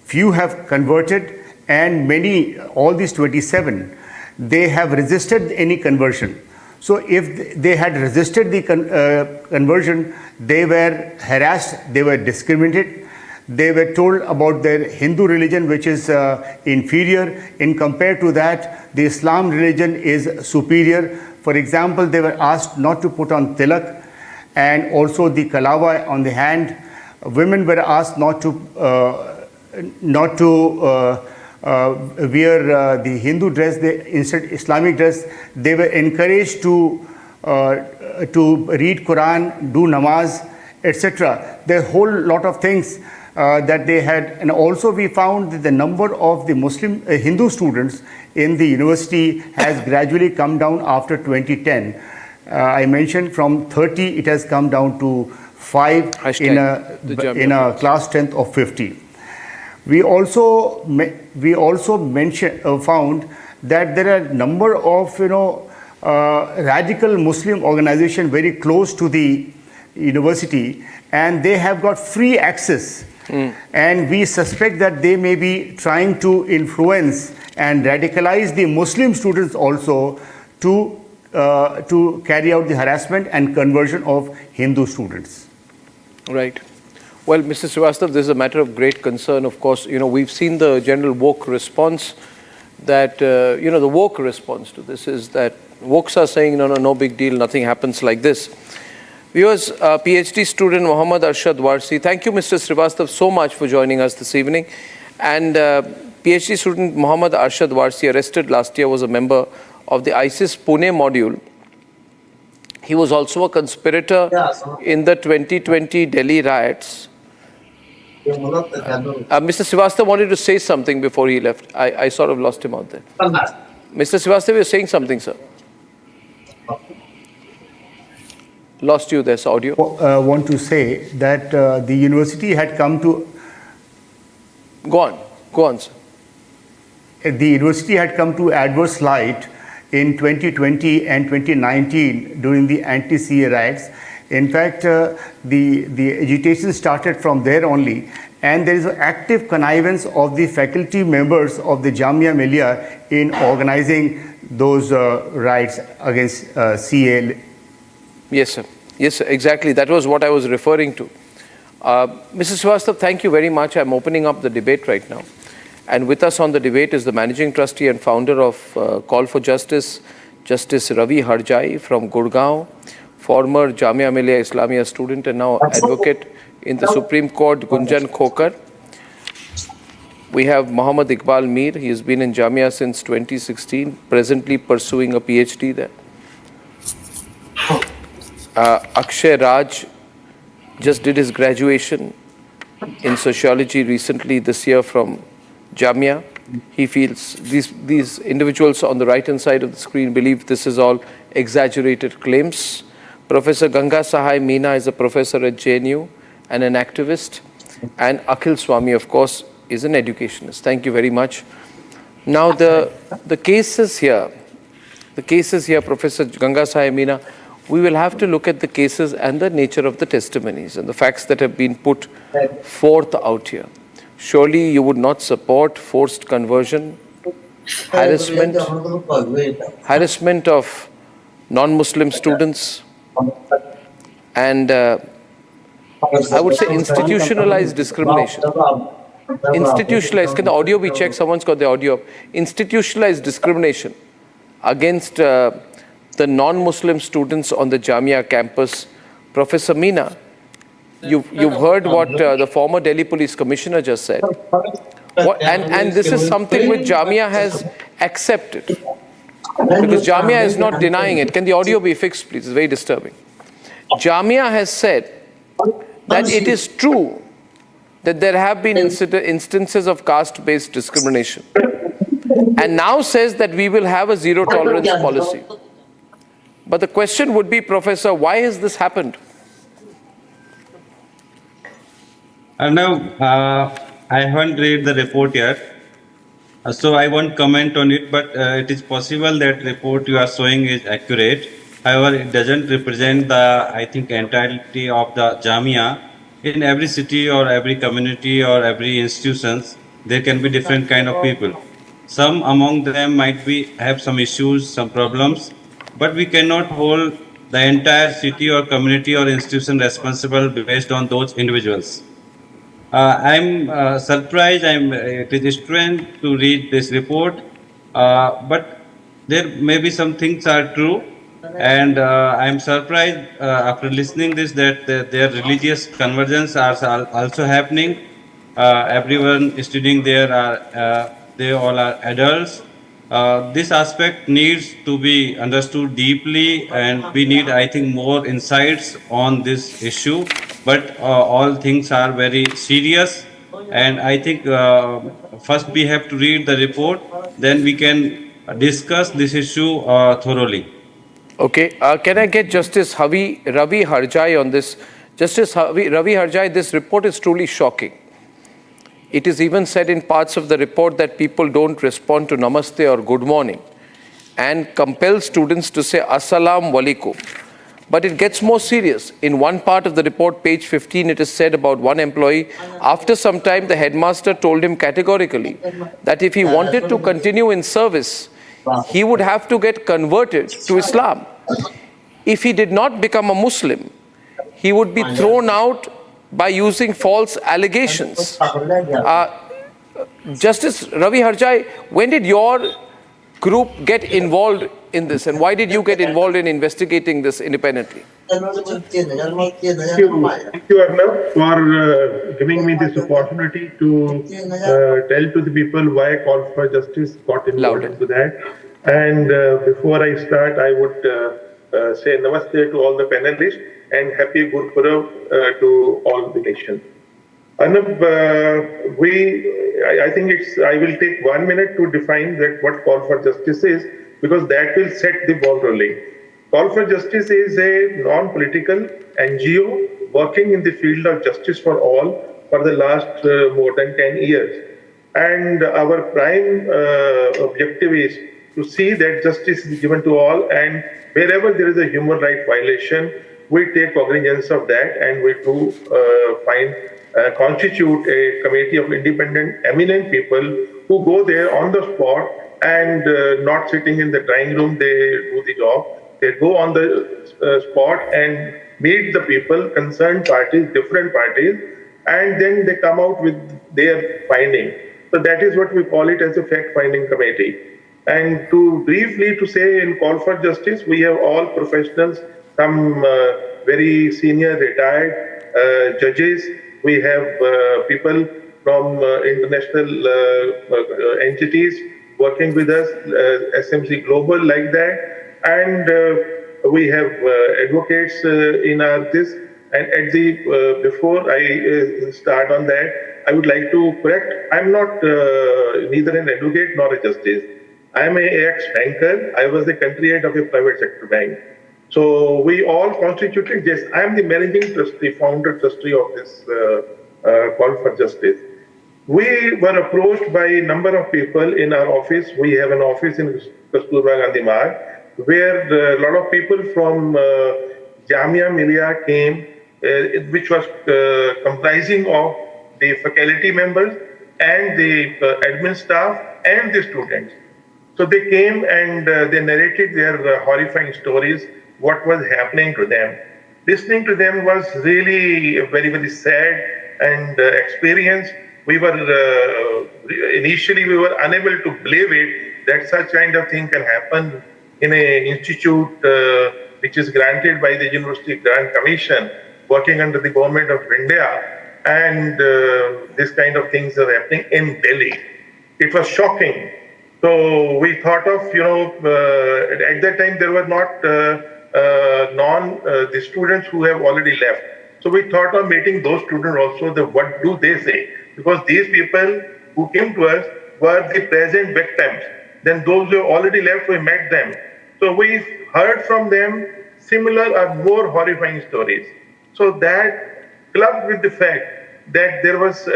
S22: Few have converted, and many, all these 27, they have resisted any conversion. So if they had resisted the conversion, they were harassed, they were discriminated, they were told about their Hindu religion, which is inferior. In compared to that, the Islam religion is superior. For example, they were asked not to put on tilak and also the kalawa on the hand. Women were asked not to wear the Hindu dress, instead Islamic dress. They were encouraged to read Quran, do namaz, etc. There are a whole lot of things that they had. And also we found that the number of the Muslim Hindu students in the university has gradually come down after 2010. I mentioned from 30 it has come down to 5 in a class strength of 50. We also found that there are a number of radical Muslim organizations very close to the university, and they have got free access. And we suspect that they may be trying to influence and radicalize the Muslim students also to carry out the harassment and conversion of Hindu students.
S2: Right. Well, Mr. Srivastava, this is a matter of great concern. Of course, we've seen the general woke response that, the woke response to this is that wokes are saying, no big deal, nothing happens like this. Viewers, PhD student Mohammad Arshad Warsi, thank you, Mr. Srivastava, so much for joining us this evening. And PhD student Mohammad Arshad Warsi, arrested last year, was a member of the ISIS Pune module. He was also a conspirator in the 2020 Delhi riots. Mr. Srivastava wanted to say something before he left. I sort of lost him out there. Mr. Srivastava, you're saying something, sir. Lost you this audio.
S22: I want to say that the university had come to...
S2: Go on, sir.
S22: The university had come to adverse light in 2020 and 2019 during the anti-CA riots. In fact, the agitation started from there only, and there is an active connivance of the faculty members of the Jamia Millia in organizing those riots against CA.
S2: Yes, sir. Yes, sir. Exactly. That was what I was referring to. Mr. Srivastav, thank you very much. I'm opening up the debate right now. And with us on the debate is the Managing Trustee and founder of Call for Justice, Justice Ravi Harjai from Gurgaon, former Jamia Millia Islamia student and now advocate in the Supreme Court, Gunjan Khokar. We have Muhammad Iqbal Mir. He has been in Jamia since 2016, presently pursuing a PhD there. Akshay Raj just did his graduation in sociology recently this year from Jamia. He feels these individuals on the right-hand side of the screen believe this is all exaggerated claims. Professor Ganga Sahai Meena is a professor at JNU and an activist. And Akhil Swami, of course, is an educationist. Thank you very much. Now, the cases here, Professor Ganga Sahai Meena, we will have to look at the cases and the nature of the testimonies and the facts that have been put forth out here. Surely you would not support forced conversion, harassment of non-Muslim students, and I would say institutionalized discrimination. Institutionalized, can the audio be checked? Someone's got the audio up. Institutionalized discrimination against the non-Muslim students on the Jamia campus. Professor Meena, you've heard what the former Delhi Police Commissioner just said. And this is something which Jamia has accepted. Because Jamia is not denying it. Can the audio be fixed, please? It's very disturbing. Jamia has said that it is true that there have been instances of caste-based discrimination. And now says that we will have a zero-tolerance policy. But the question would be, Professor, why has this happened?
S6: Arnab, I haven't read the report yet, so I won't comment on it, but it is possible that report you are showing is accurate. However, it doesn't represent the, I think, entirety of the Jamia. In every city or every community or every institutions, there can be different kind of people. Some among them might have some issues, some problems, but we cannot hold the entire city or community or institution responsible based on those individuals. I'm surprised, it is strange to read this report, but there may be some things are true, and I'm surprised after listening this that their religious conversions are also happening. Everyone studying there they all are adults. This aspect needs to be understood deeply, and we need, I think, more insights on this issue. But all things are very serious, and I think first we have to read the report, then we can discuss this issue thoroughly.
S2: Okay, can I get Justice Ravi Harjai on this? Justice Ravi Harjai, this report is truly shocking. It is even said in parts of the report that people don't respond to Namaste or Good Morning and compel students to say Assalamu Alaikum. But it gets more serious. In one part of the report, page 15, it is said about one employee, after some time, the headmaster told him categorically that if he wanted to continue in service, he would have to get converted to Islam. If he did not become a Muslim, he would be thrown out by using false allegations. Justice Ravi Harjai, when did your group get involved in this, and why did you get involved in investigating this independently?
S7: Thank you, Arnab, for giving me this opportunity to tell to the people why Call for Justice got involved into that. And before I start, I would say namaste to all the panelists and happy Gurpurav to all the nation. Arnab, I think I will take 1 minute to define that what Call for Justice is, because that will set the ball rolling. Call for Justice is a non-political NGO working in the field of justice for all for the last more than 10 years. And our prime objective is to see that justice is given to all, and wherever there is a human right violation, we take cognizance of that and we do find constitute a committee of independent, eminent people who go there on the spot and not sitting in the drawing room, they do the job. They go on the spot and meet the people, concerned parties, different parties, and then they come out with their finding. So that is what we call it as a fact-finding committee. And to briefly to say in Call for Justice, we have all professionals, some very senior retired judges. We have people from international entities working with us, SMC Global like that. And we have advocates in our this. And at the before I start on that, I would like to correct. I'm not neither an advocate nor a justice. I'm an ex-banker. I was the country head of a private sector bank. So we all constituted, yes, I'm the managing trustee, founder trustee of this Call for Justice. We were approached by a number of people in our office. We have an office in Kasturba Gandhi Marg, where a lot of people from Jamia Millia came, which was comprising of the faculty members and the admin staff and the students. So they came and they narrated their horrifying stories, what was happening to them. Listening to them was really a very, very sad and experience. We were, initially we were unable to believe it, that such kind of thing can happen in an institute which is granted by the University Grant Commission, working under the government of India. And this kind of things are happening in Delhi. It was shocking. So we thought of, at that time there were not the students who have already left. So we thought of meeting those students also, what do they say? Because these people who came to us were the present victims. Then those who have already left, we met them. So we heard from them similar or more horrifying stories. So that clubbed with the fact that there was,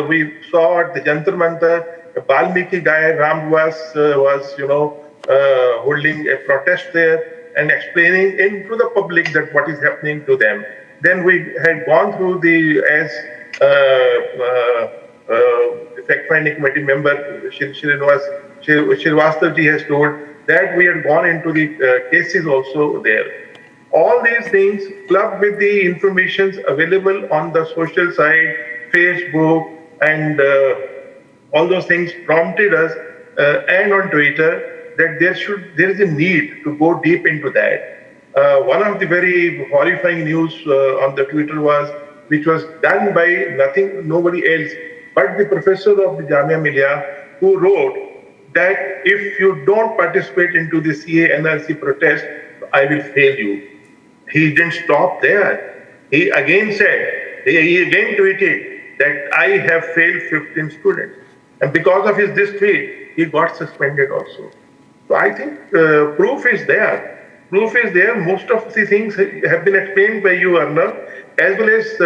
S7: we saw at the Jantar Mantar, a Balmiki guy, Ramwas, was, holding a protest there and explaining into the public that what is happening to them. Then we had gone through the, as fact-finding committee member Srivastava has told, that we had gone into the cases also there. All these things clubbed with the information available on the social side, Facebook, and all those things prompted us, and on Twitter, that there is a need to go deep into that. One of the very horrifying news on the Twitter was, which was done by nobody else but the professor of the Jamia Millia, who wrote that if you don't participate into the CA-NRC protest, I will fail you. He didn't stop there. He again said, he again tweeted that I have failed 15 students. And because of this tweet, he got suspended also. So I think proof is there. Proof is there. Most of the things have been explained by you, Arnab, as well as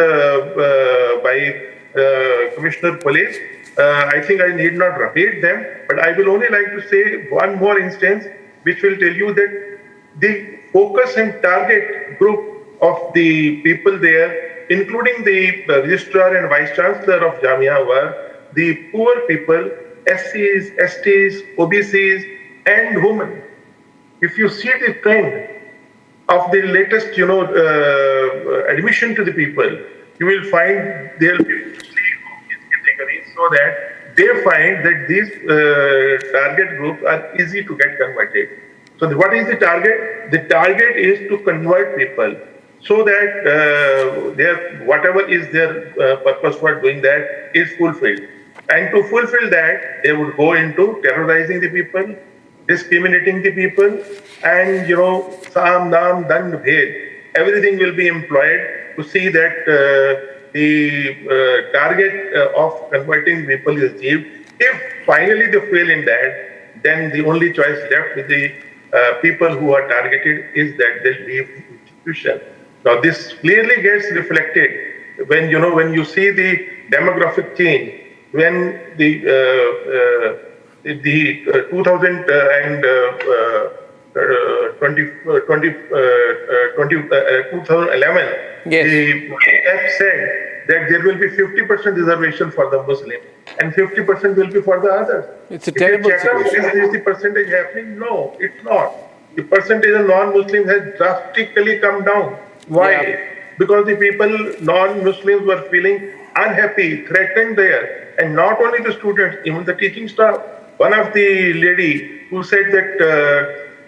S7: by Commissioner Police. I think I need not repeat them, but I will only like to say one more instance, which will tell you that the focus and target group of the people there, including the registrar and vice chancellor of Jamia, were the poor people, SCs, STs, OBCs, and women. If you see the trend of the latest, admission to the people, you will find there will be mostly of these categories, so that they find that these target groups are easy to get converted. So what is the target? The target is to convert people so that whatever is their purpose for doing that is fulfilled. And to fulfill that, they would go into terrorizing the people, discriminating the people, and Sam, Nam, Dand, Bhed. Everything will be employed to see that the target of converting people is achieved. If finally they fail in that, then the only choice left with the people who are targeted is that they leave the institution. Now this clearly gets reflected when you see the demographic change, when the 2011, the app said that there will be 50% reservation for the Muslim and 50% will be for the others.
S2: It's a terrible situation.
S7: Is the percentage happening? No, it's not. The percentage of non-Muslims has drastically come down. Why?
S2: Yeah.
S7: Because the people, non-Muslims, were feeling unhappy, threatened there. And not only the students, even the teaching staff. One of the lady who said that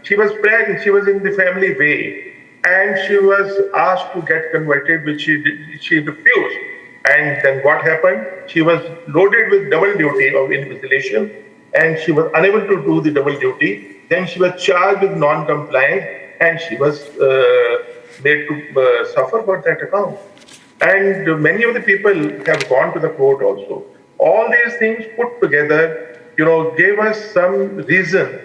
S7: she was pregnant, she was in the family way, and she was asked to get converted, which she refused. And then what happened? She was loaded with double duty of invigilation, and she was unable to do the double duty. Then she was charged with non-compliance, and she was made to suffer for that account. And many of the people have gone to the court also. All these things put together, gave us some reason,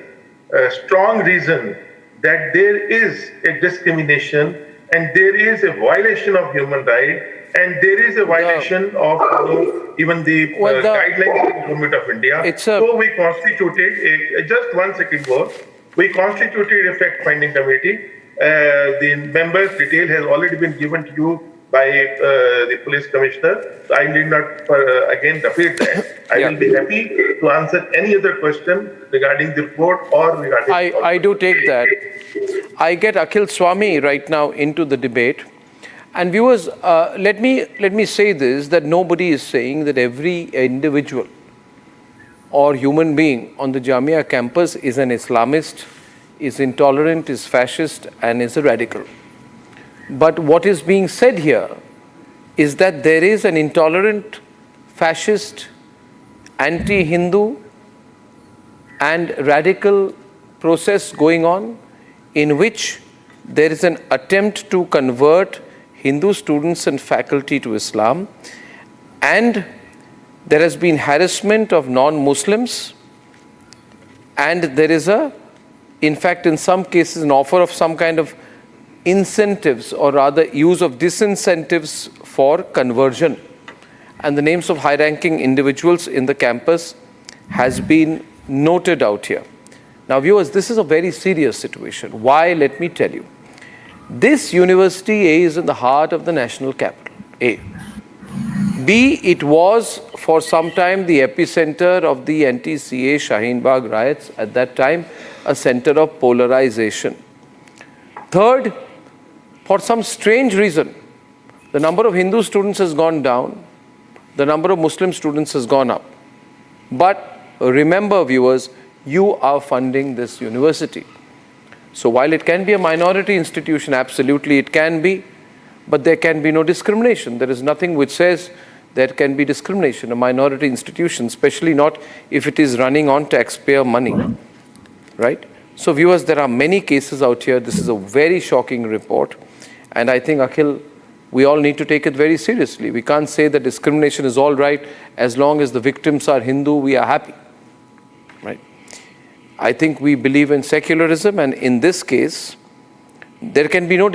S7: a strong reason, that there is a discrimination and there is a violation of human rights and there is a violation of even the guidelines of the Government of India. So we constituted, just 1 second more, we constituted a fact-finding committee. The members' detail has already been given to you by the police commissioner. So I need not again repeat that. I will be happy to answer any other question regarding the report or regarding...
S2: I do take that. I get Akhil Swami right now into the debate. And viewers, let me say this, that nobody is saying that every individual or human being on the Jamia campus is an Islamist, is intolerant, is fascist, and is a radical. But what is being said here is that there is an intolerant, fascist, anti-Hindu, and radical process going on in which there is an attempt to convert Hindu students and faculty to Islam, and there has been harassment of non-Muslims, and there is in fact, in some cases, an offer of some kind of incentives, or rather use of disincentives for conversion. And the names of high-ranking individuals in the campus has been noted out here. Now, viewers, this is a very serious situation. Why? Let me tell you. This university, A, is in the heart of the national capital, A. B, it was for some time the epicenter of the anti-CA Shaheen Bagh riots, at that time a center of polarization. Third, for some strange reason, the number of Hindu students has gone down, the number of Muslim students has gone up. But remember, viewers, you are funding this university. So while it can be a minority institution, absolutely it can be, but there can be no discrimination. There is nothing which says there can be discrimination, a minority institution, especially not if it is running on taxpayer money, right? So viewers, there are many cases out here. This is a very shocking report. And I think, Akhil, we all need to take it very seriously. We can't say that discrimination is all right. As long as the victims are Hindu, we are happy, right? I think we believe in secularism, and in this case, there can be no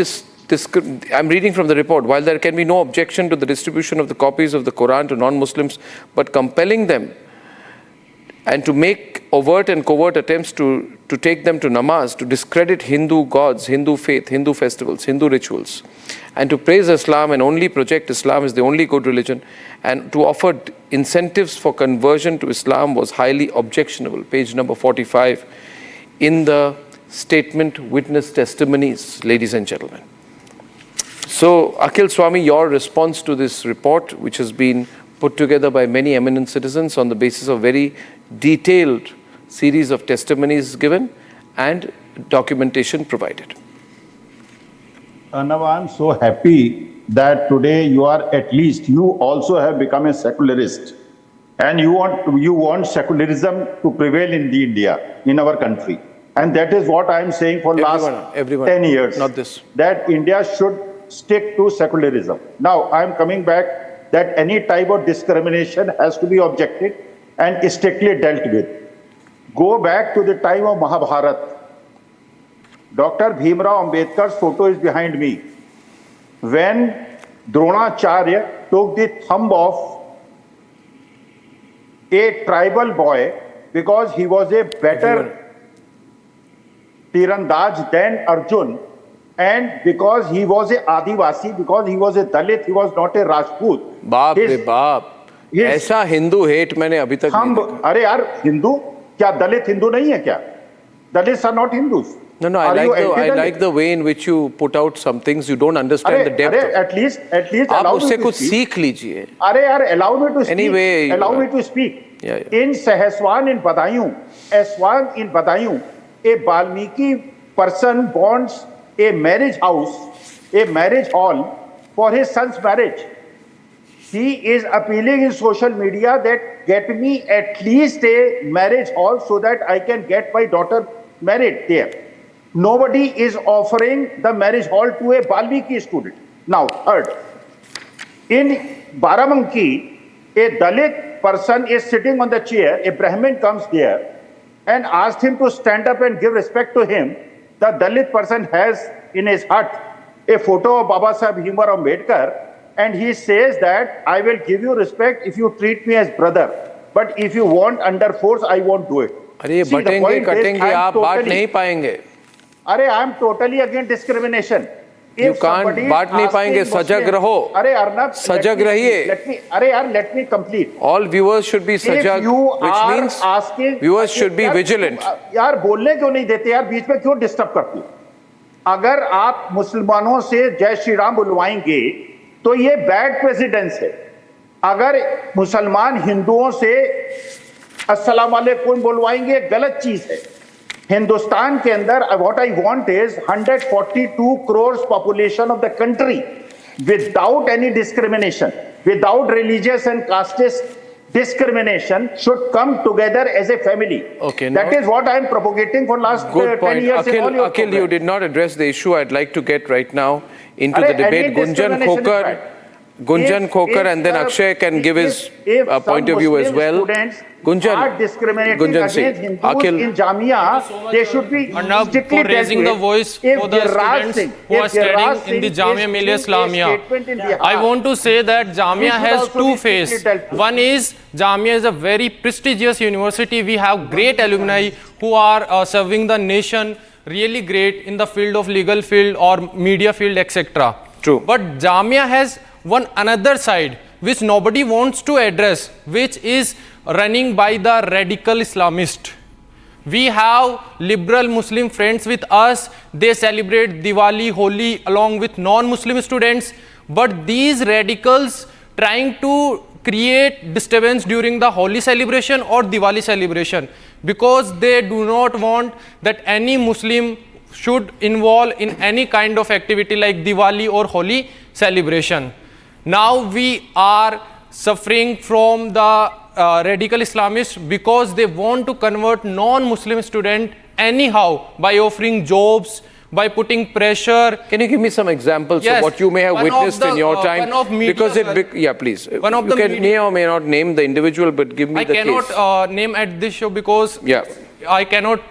S2: I'm reading from the report. While there can be no objection to the distribution of the copies of the Quran to non-Muslims, but compelling them and to make overt and covert attempts to take them to namaz, to discredit Hindu gods, Hindu faith, Hindu festivals, Hindu rituals, and to praise Islam and only project Islam as the only good religion, and to offer incentives for conversion to Islam was highly objectionable. Page number 45 in the statement witness testimonies, ladies and gentlemen. So, Akhil Swami, your response to this report, which has been put together by many eminent citizens on the basis of very detailed series of testimonies given and documentation provided.
S11: Arnab, I'm so happy that today you also have become a secularist, and you want secularism to prevail in India, in our country. And that is what I'm saying for last 10 years.
S2: Not this.
S11: That India should stick to secularism. Now, I'm coming back that any type of discrimination has to be objected and strictly dealt with. Go back to the time of Mahabharata. Dr. Bhimrao Ambedkar's photo is behind me. When Dronacharya took the thumb of a tribal boy because he was a better tirandaj than Arjun, and because he was a Adivasi, because he was a Dalit, he was not a Rajput.
S2: बाप रे बाप, ऐसा Hindu hate मैंने अभी तक नहीं देखा।
S11: अरे यार, हिंदू क्या दलित हिंदू नहीं है क्या? Dalits are not Hindus.
S2: No, I like the way in which you put out some things. You don't understand the depth.
S11: At least
S2: आप उससे कुछ सीख लीजिए।
S11: अरे यार, allow me to speak.
S2: Anyway,
S11: allow me to speak.
S2: Yeah.
S11: In Sahaswan in Badaयूं, a Valmiki person wants a marriage house, a marriage hall for his son's marriage. He is appealing in social media that get me at least a marriage hall so that I can get my daughter married there. Nobody is offering the marriage hall to a Valmiki student. Now, third, in Barabanki, a Dalit person is sitting on the chair, a Brahmin comes there and asks him to stand up and give respect to him. The Dalit person has in his hut a photo of Baba Saheb Bhimrao Ambedkar, and he says that I will give you respect if you treat me as brother, but if you want under force, I won't do it.
S2: अरे ये बटेंगे कटेंगे, आप बांट नहीं पाएंगे।
S11: अरे I am totally against discrimination.
S2: You can't बांट नहीं पाएंगे, सजग रहो।
S11: अरे अर्नब,
S2: सजग रहिए।
S11: अरे यार, let me complete.
S2: All viewers should be सजग, which means viewers should be vigilant.
S11: यार बोलने क्यों नहीं देते यार, बीच में क्यों डिस्टर्ब करते हो? अगर आप मुसलमानों से जय श्री राम बुलवाएंगे तो ये बैड प्रेसिडेंस है। अगर मुसलमान हिंदुओं से अस्सलाम वालेकुम बुलवाएंगे, गलत चीज है। हिंदुस्तान के अंदर what I want is 142 crores population of the country without any discrimination, without religious and casteist discrimination, should come together as a family.
S2: Okay,
S11: that is what I am propagating for last 10 years.
S2: Akhil, you did not address the issue I'd like to get right now into the debate. Gunjan Khokar and then Akshay can give his point of view as well. Gunjan
S11: against Hindus in Jamia, they should be
S10: Arnab, for raising the voice for the students who are studying in the Jamia Millia Islamia. I want to say that Jamia has two phases. One is Jamia is a very prestigious university. We have great alumni who are serving the nation really great in the field of legal field or media field, etc.
S2: True.
S10: But Jamia has one another side which nobody wants to address, which is running by the radical Islamist. We have liberal Muslim friends with us. They celebrate Diwali, Holi along with non-Muslim students. But these radicals trying to create disturbance during the Holi celebration or Diwali celebration because they do not want that any Muslim should involve in any kind of activity like Diwali or Holi celebration. Now we are suffering from the radical Islamists because they want to convert non-Muslim students anyhow by offering jobs, by putting pressure.
S2: Can you give me some examples of what you may have witnessed in your time? Because yeah, please. You may or may not name the individual, but give me the case.
S10: I cannot name at this show because I cannot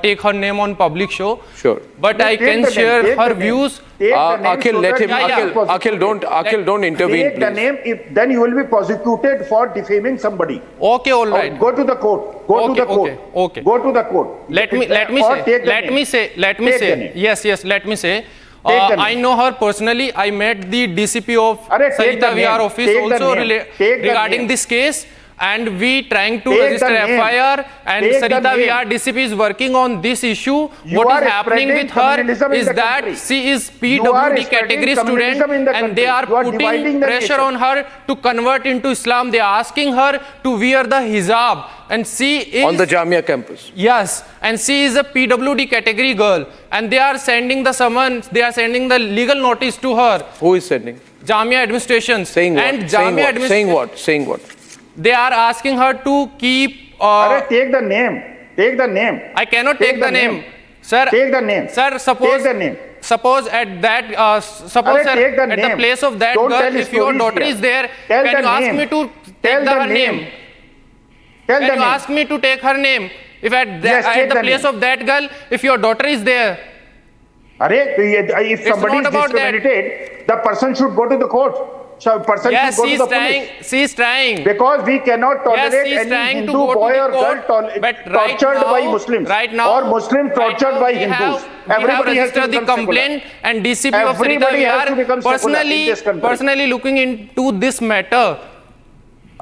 S10: take her name on public show.
S2: Sure.
S10: But I can share her views.
S2: Akhil, let him. Akhil, don't intervene.
S11: Take the name. Then you will be prosecuted for defaming somebody.
S10: Okay, all right.
S11: Go to the court. Go to the court.
S10: Okay.
S11: Go to the court.
S10: Let me say. Yes. Let me say. I know her personally. I met the DCP of Sarita VR office also regarding this case. And we trying to register FIR and Sarita VR DCP is working on this issue. What is happening with her is that she is PWD category student and they are putting pressure on her to convert into Islam. They are asking her to wear the hijab and she is
S2: on the Jamia campus.
S10: Yes, and she is a PWD category girl and they are sending the summons, they are sending the legal notice to her.
S2: Who is sending?
S10: Jamia administration.
S2: Saying what?
S10: And
S2: Saying what?
S10: They are asking her to keep.
S11: Take the name. Take the name.
S10: I cannot take the name, sir.
S11: Take the name.
S10: Sir, suppose.
S11: Take the name.
S10: Suppose at that. Suppose at the place of that girl, if your daughter is there, can you ask me to take her name? Can you ask me to take her name? If at the place of that girl, if your daughter is there.
S11: If somebody is discriminated, the person should go to the court. person
S10: Yes,
S11: should go to the police.
S10: she's trying.
S11: Because we cannot tolerate
S10: she's
S11: any
S10: trying
S11: Hindu
S10: to go to
S11: boy
S10: the
S11: or girl
S10: court, but right
S11: tortured by
S10: now-
S11: Muslims.
S10: right now-
S11: or Muslims tortured by
S10: we
S11: Hindus.
S10: have
S11: Everybody has to
S10: registered the
S11: become
S10: complaint
S11: secular.
S10: and DCP of Sarita,
S11: Everybody
S10: we
S11: has to
S10: are
S11: become secular in this country.
S10: personally looking into this matter.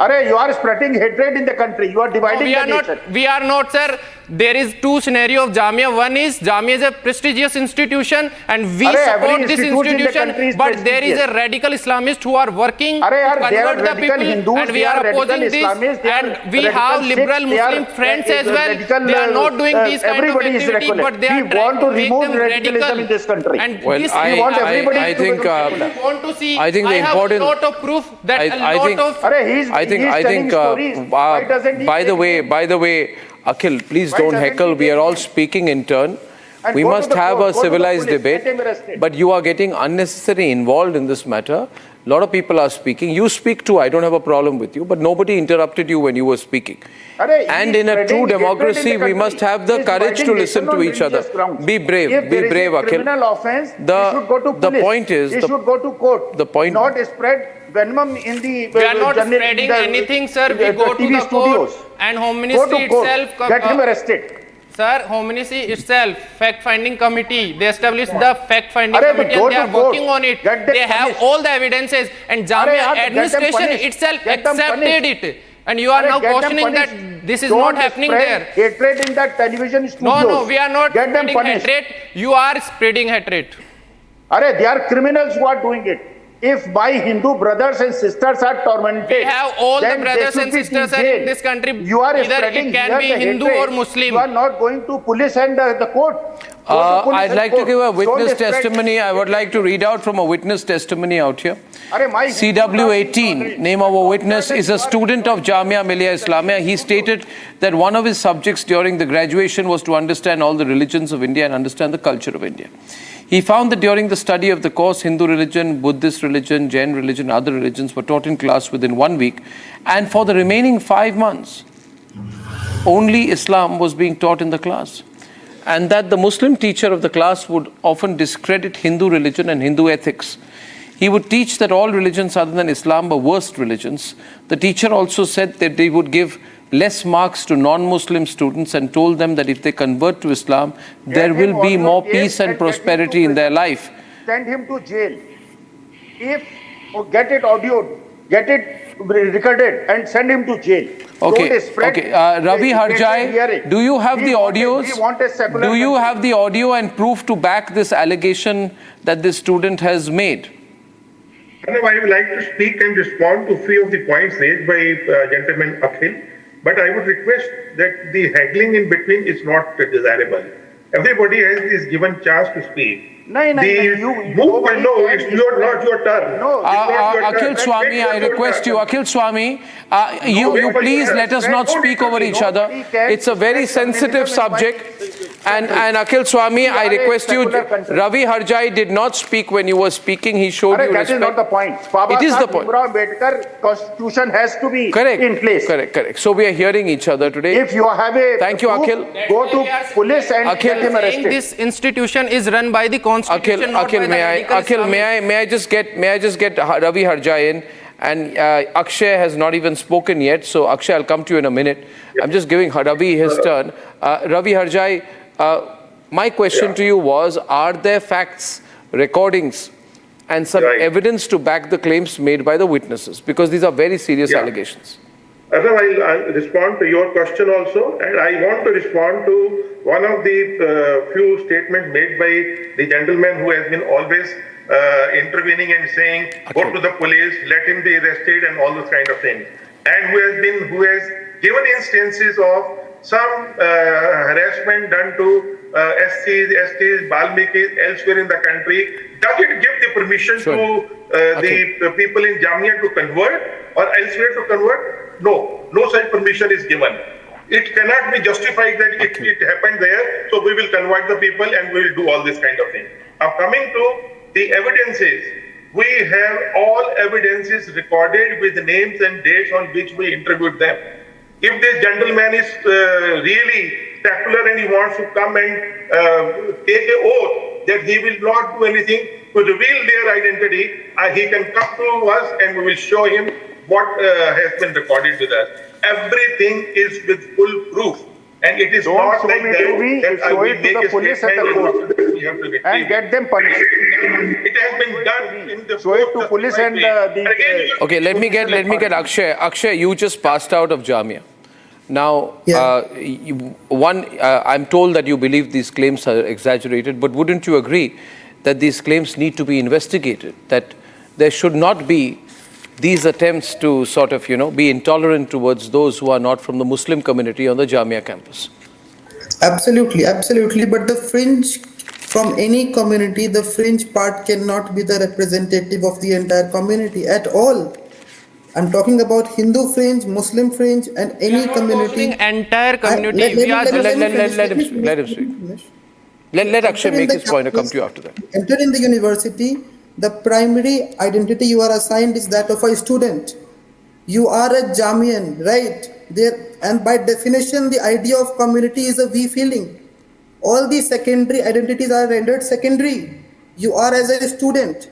S11: You are spreading hatred in the country. You are dividing
S10: we
S11: the
S10: are
S11: nation.
S10: we are not, sir. There is two scenario of Jamia. One is Jamia is a prestigious institution and we support this institution, but there is a radical Islamist who are working to convert the people
S11: Hindus,
S10: and we are opposing this, and we have liberal Muslim friends as well. They are not doing this kind of activity, but they are trying to make them radical
S11: in this country.
S10: And
S2: Well,
S10: this
S2: I
S10: want
S2: think
S10: I want to see.
S2: I think the
S10: have
S2: important-
S10: a lot of proof that
S2: I
S10: a lot
S2: think-
S10: of
S2: by the way, Akhil, please don't heckle. We are all speaking in turn.
S11: And
S2: We
S11: go to
S2: must
S11: the
S2: have
S11: court,
S2: a
S11: go to the
S2: civilized
S11: police,
S2: debate.
S11: get him arrested.
S2: But you are getting unnecessarily involved in this matter. A lot of people are speaking. You speak too. I don't have a problem with you. But nobody interrupted you when you were speaking. And in a true democracy, we must have the courage to listen to each other. Be brave. Be brave, Akhil.
S11: Criminal offense, he should go to police.
S2: point is,
S11: he should go to court.
S2: the point-
S11: Not spread venom in the.
S10: We are not spreading anything, sir. We go to
S11: TV
S10: the court
S11: studios.
S10: and Home
S11: Go
S10: Ministry
S11: to court.
S10: itself.
S11: Get him arrested.
S10: Sir, Home Ministry itself, fact-finding committee, they established the fact-finding
S11: Arey,
S10: committee
S11: go
S10: and they
S11: to
S10: are
S11: court.
S10: working on it.
S11: Get them
S10: They have
S11: punished.
S10: all the evidences and
S11: Arey,
S10: Jamia
S11: get them
S10: administration
S11: punished.
S10: itself
S11: Get them
S10: accepted
S11: punished.
S10: it. And you are
S11: Arey,
S10: now
S11: get them
S10: questioning that
S11: punished.
S10: this is
S11: Don't
S10: not happening
S11: spread
S10: there.
S11: Hatred in that television studios.
S10: No, we are not
S11: Get them
S10: spreading
S11: punished.
S10: hatred. You are spreading hatred.
S11: They are criminals who are doing it. If my Hindu brothers and sisters are tormented,
S10: We have all the
S11: then they
S10: brothers
S11: should
S10: and
S11: be
S10: sisters are
S11: jailed.
S10: in this country.
S11: You are
S10: Either
S11: spreading
S10: it can
S11: here
S10: be
S11: the
S10: Hindu
S11: hatred.
S10: or Muslim.
S11: You are not going to police and the court. Go to police
S2: I'd
S11: and
S2: like to
S11: court.
S2: give a
S11: Don't
S2: witness
S11: spread-
S2: testimony. I would like to read out from a witness testimony out here.
S11: my
S2: CW18, name of a witness, is a student of Jamia Millia Islamia. He stated that one of his subjects during the graduation was to understand all the religions of India and understand the culture of India. He found that during the study of the course, Hindu religion, Buddhist religion, Jain religion, other religions were taught in class within 1 week. And for the remaining 5 months, only Islam was being taught in the class. And that the Muslim teacher of the class would often discredit Hindu religion and Hindu ethics. He would teach that all religions other than Islam were worst religions. The teacher also said that they would give less marks to non-Muslim students and told them that if they convert to Islam, there will be more peace and prosperity in their life.
S11: Send him to jail. Get it audioed, get it recorded and send him to jail.
S2: Okay,
S11: Don't spread
S2: okay. Ravi Harjai, do you have the audios?
S11: We want a secular
S2: Do you
S11: country.
S2: have the audio and proof to back this allegation that this student has made?
S7: Arnab, I would like to speak and respond to a few of the points raised by gentleman Akhil, but I would request that the haggling in between is not desirable. Everybody is given chance to speak. No, it's not your turn. No,
S2: Akhil Swami, I request you, Akhil Swami, you please let us not speak over each other. It's a very sensitive subject. And Akhil Swami, I request you, Ravi Harjai did not speak when you were speaking. He showed you respect.
S11: That is not the point.
S2: It is the point.
S11: Ambedkar constitution has to be
S2: Correct.
S11: in place.
S2: Correct. So we are hearing each other today.
S11: If you have a
S2: Thank you,
S11: proof,
S2: Akhil.
S11: go to police and get him arrested.
S10: This institution is run by the constitution, not by
S2: Akhil,
S10: the radical Islamists.
S2: may I just get Ravi Harjai in? And Akshay has not even spoken yet, so Akshay, I'll come to you in a minute. I'm just giving Ravi his turn. Ravi Harjai, my question to you was, are there facts, recordings, and some evidence to back the claims made by the witnesses? Because these are very serious allegations.
S7: Arnab, I'll respond to your question also, and I want to respond to one of the few statements made by the gentleman who has been always intervening and saying, go to the police, let him be arrested and all those kind of things. And who has given instances of some harassment done to SCs, STs, Balmikis elsewhere in the country. Does it give the permission to the people in Jamia to convert or elsewhere to convert? No such permission is given. It cannot be justified that it happened there, so we will convert the people and we will do all this kind of thing. Now coming to the evidences, we have all evidences recorded with names and dates on which we interviewed them. If this gentleman is really secular and he wants to come and take an oath that he will not do anything, to reveal their identity, he can come to us and we will show him what has been recorded with us. Everything is with full proof. And it is not like that I will make a statement
S22: and get them punished.
S7: It has been done in the
S22: show it to police and
S2: Okay, let me get Akshay. Akshay, you just passed out of Jamia. Now, I'm told that you believe these claims are exaggerated, but wouldn't you agree that these claims need to be investigated? That there should not be these attempts to sort of, be intolerant towards those who are not from the Muslim community on the Jamia campus?
S8: Absolutely, absolutely. But the fringe, from any community, the fringe part cannot be the representative of the entire community at all. I'm talking about Hindu fringe, Muslim fringe, and any community.
S10: Entire community.
S2: Let him speak. Let Akshay make his point. I'll come to you after that.
S8: Enter in the university, the primary identity you are assigned is that of a student. You are a Jamian, right? And by definition, the idea of community is a we feeling. All the secondary identities are rendered secondary. You are as a student.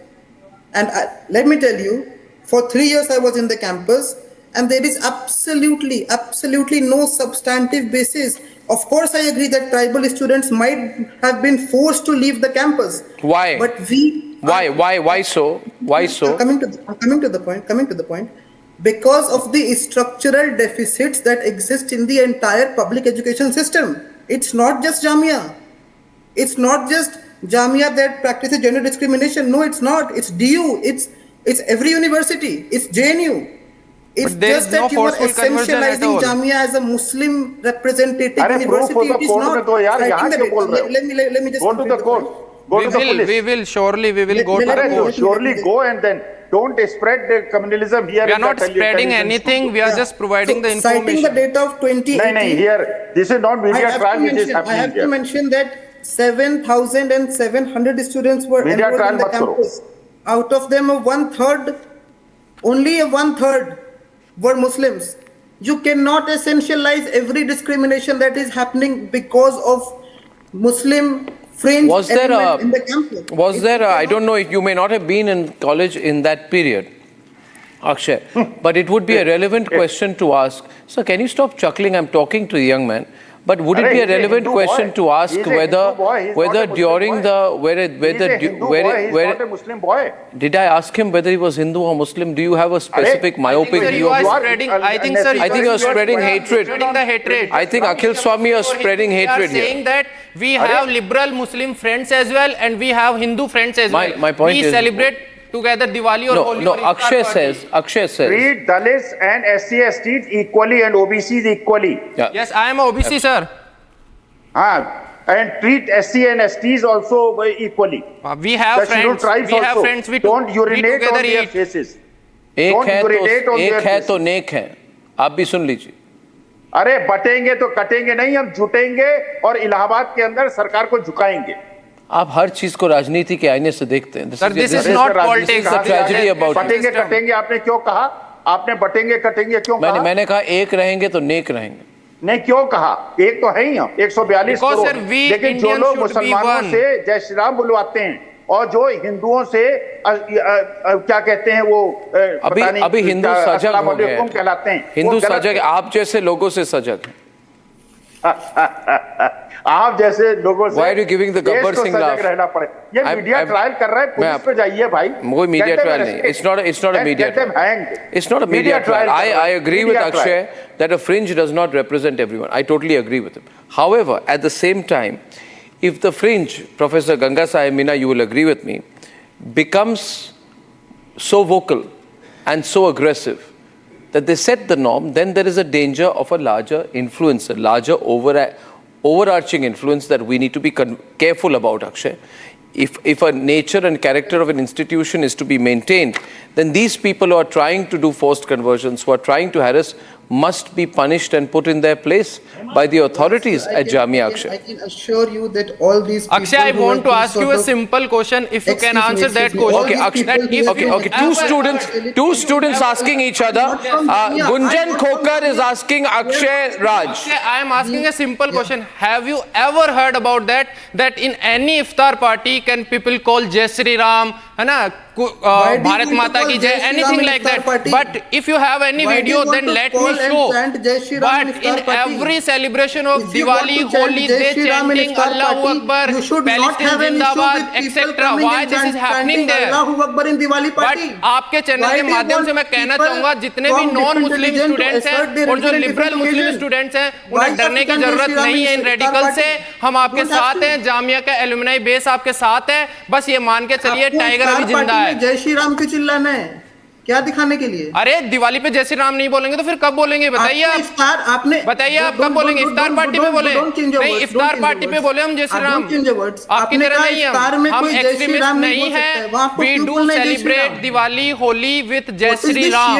S8: And let me tell you, for 3 years I was in the campus, and there is absolutely no substantive basis. Of course, I agree that tribal students might have been forced to leave the campus.
S2: Why?
S8: But
S2: Why so? Why so?
S8: I'm coming to the point. Because of the structural deficits that exist in the entire public education system. It's not just Jamia. It's not just Jamia that practices gender discrimination. No, it's not. It's DU. It's every university. It's JNU. It's just that you are essentializing Jamia as a Muslim representative university. It is not. Let me just
S22: go to the court. Go to the police.
S10: We will go to the court.
S22: Surely go, and then don't spread the communalism here.
S10: We are not spreading anything. We are just providing the information.
S8: Citing the data of 2018.
S22: No, here. This is not media trial which is happening.
S8: I have to mention that 7,700 students were enrolled in the campus. Out of them, only a one third were Muslims. You cannot essentialize every discrimination that is happening because of Muslim fringe element in the campus.
S2: I don't know, if you may not have been in college in that period, Akshay, but it would be a relevant question to ask. So can you stop chuckling? I'm talking to the young man. But would it be a relevant question to ask whether during the
S22: not a Muslim boy.
S2: Did I ask him whether he was Hindu or Muslim? Do you have a specific myopic view of it?
S10: I think you are
S2: spreading hatred. I think Akhil Swami is spreading hatred here.
S10: Saying that we have liberal Muslim friends as well and we have Hindu friends as well.
S2: My point is,
S10: we celebrate together Diwali or Holi.
S2: No, Akshay says.
S22: Treat Dalits and SC/STs equally and OBCs equally.
S2: Yeah.
S10: Yes, I am a OBC, sir.
S22: And treat SC and STs also equally.
S10: We have friends. We
S22: don't urinate on their faces.
S2: Don't urinate on their faces. तो नेक है. आप भी सुन लीजिए.
S22: अरे बटेंगे तो कटेंगे नहीं, हम जुटेंगे और इलाहाबाद के अंदर सरकार को झुकाएंगे.
S2: आप हर चीज को राजनीति के आईने से देखते हैं.
S10: This is not politics.
S2: Tragedy about
S22: बटेंगे कटेंगे आपने क्यों कहा? आपने बटेंगे कटेंगे क्यों कहा?
S2: मैंने कहा एक रहेंगे तो नेक रहेंगे.
S22: नहीं क्यों कहा? एक तो है ही 142 करोड़. लेकिन जो लोग मुसलमानों से जय श्री राम बुलवाते हैं और जो हिंदुओं से क्या कहते हैं वो
S2: अभी हिंदू सजग हो गए
S22: कहलाते हैं.
S2: हिंदू सजग, आप जैसे लोगों से सजग हैं.
S22: आप जैसे लोगों से
S2: Why are you giving the Gabbar Singh laugh?
S22: रहना पड़े. ये मीडिया ट्रायल कर रहा है, पुलिस पे जाइए भाई.
S2: कोई मीडिया ट्रायल नहीं. It's not a media trial. It's not a media trial. I agree with Akshay that a fringe does not represent everyone. I totally agree with him. However, at the same time, if the fringe, Professor Ganga Sahib Meena, you will agree with me, becomes so vocal and so aggressive that they set the norm, then there is a danger of a larger influence, a larger overarching influence that we need to be careful about, Akshay. If a nature and character of an institution is to be maintained, then these people who are trying to do forced conversions, who are trying to harass, must be punished and put in their place by the authorities at Jamia, Akshay.
S8: I can assure you that all these people
S10: Akshay, I
S8: who
S10: want
S8: have
S10: to
S8: been
S10: ask you
S8: sort
S10: a
S8: of-
S10: simple question. If you can answer that
S8: Excuse me, all
S10: question.
S8: these people who have been-
S2: Okay, two students asking each other. Gunjan Khokar is asking Akshay Raj.
S10: Akshay, I am asking a simple question. Have you ever heard about that? That in any iftar party can people call Jai Shri Ram, है ना? Bharat Mata ki Jai, anything like that. But if you have any video, then let me show. But in every celebration of Diwali, Holi, they chanting Allahu Akbar, Palestine Zindabad, etc. Why this is happening there? But आपके channel के माध्यम से मैं कहना चाहूँगा जितने भी non-Muslim students हैं और जो liberal Muslim students हैं उन्हें डरने की जरूरत नहीं है इन रेडिकल से. हम आपके साथ हैं, जामिया का एलुमनाई बेस आपके साथ है. बस ये मान के चलिए टाइगर अभी जिंदा है.
S8: जय श्री राम क्यों चिल्लाना है? क्या दिखाने के लिए?
S10: अरे दिवाली पे जय श्री राम नहीं बोलेंगे तो फिर कब बोलेंगे? बताइए आप. बताइए आप कब बोलेंगे? इफ्तार पार्टी पे बोले नहीं, इफ्तार पार्टी पे बोले हम जय श्री राम. आपकी तरह नहीं है हम एक्सट्रीमिस्ट नहीं है. We do celebrate Diwali Holi with Jai Shri Ram,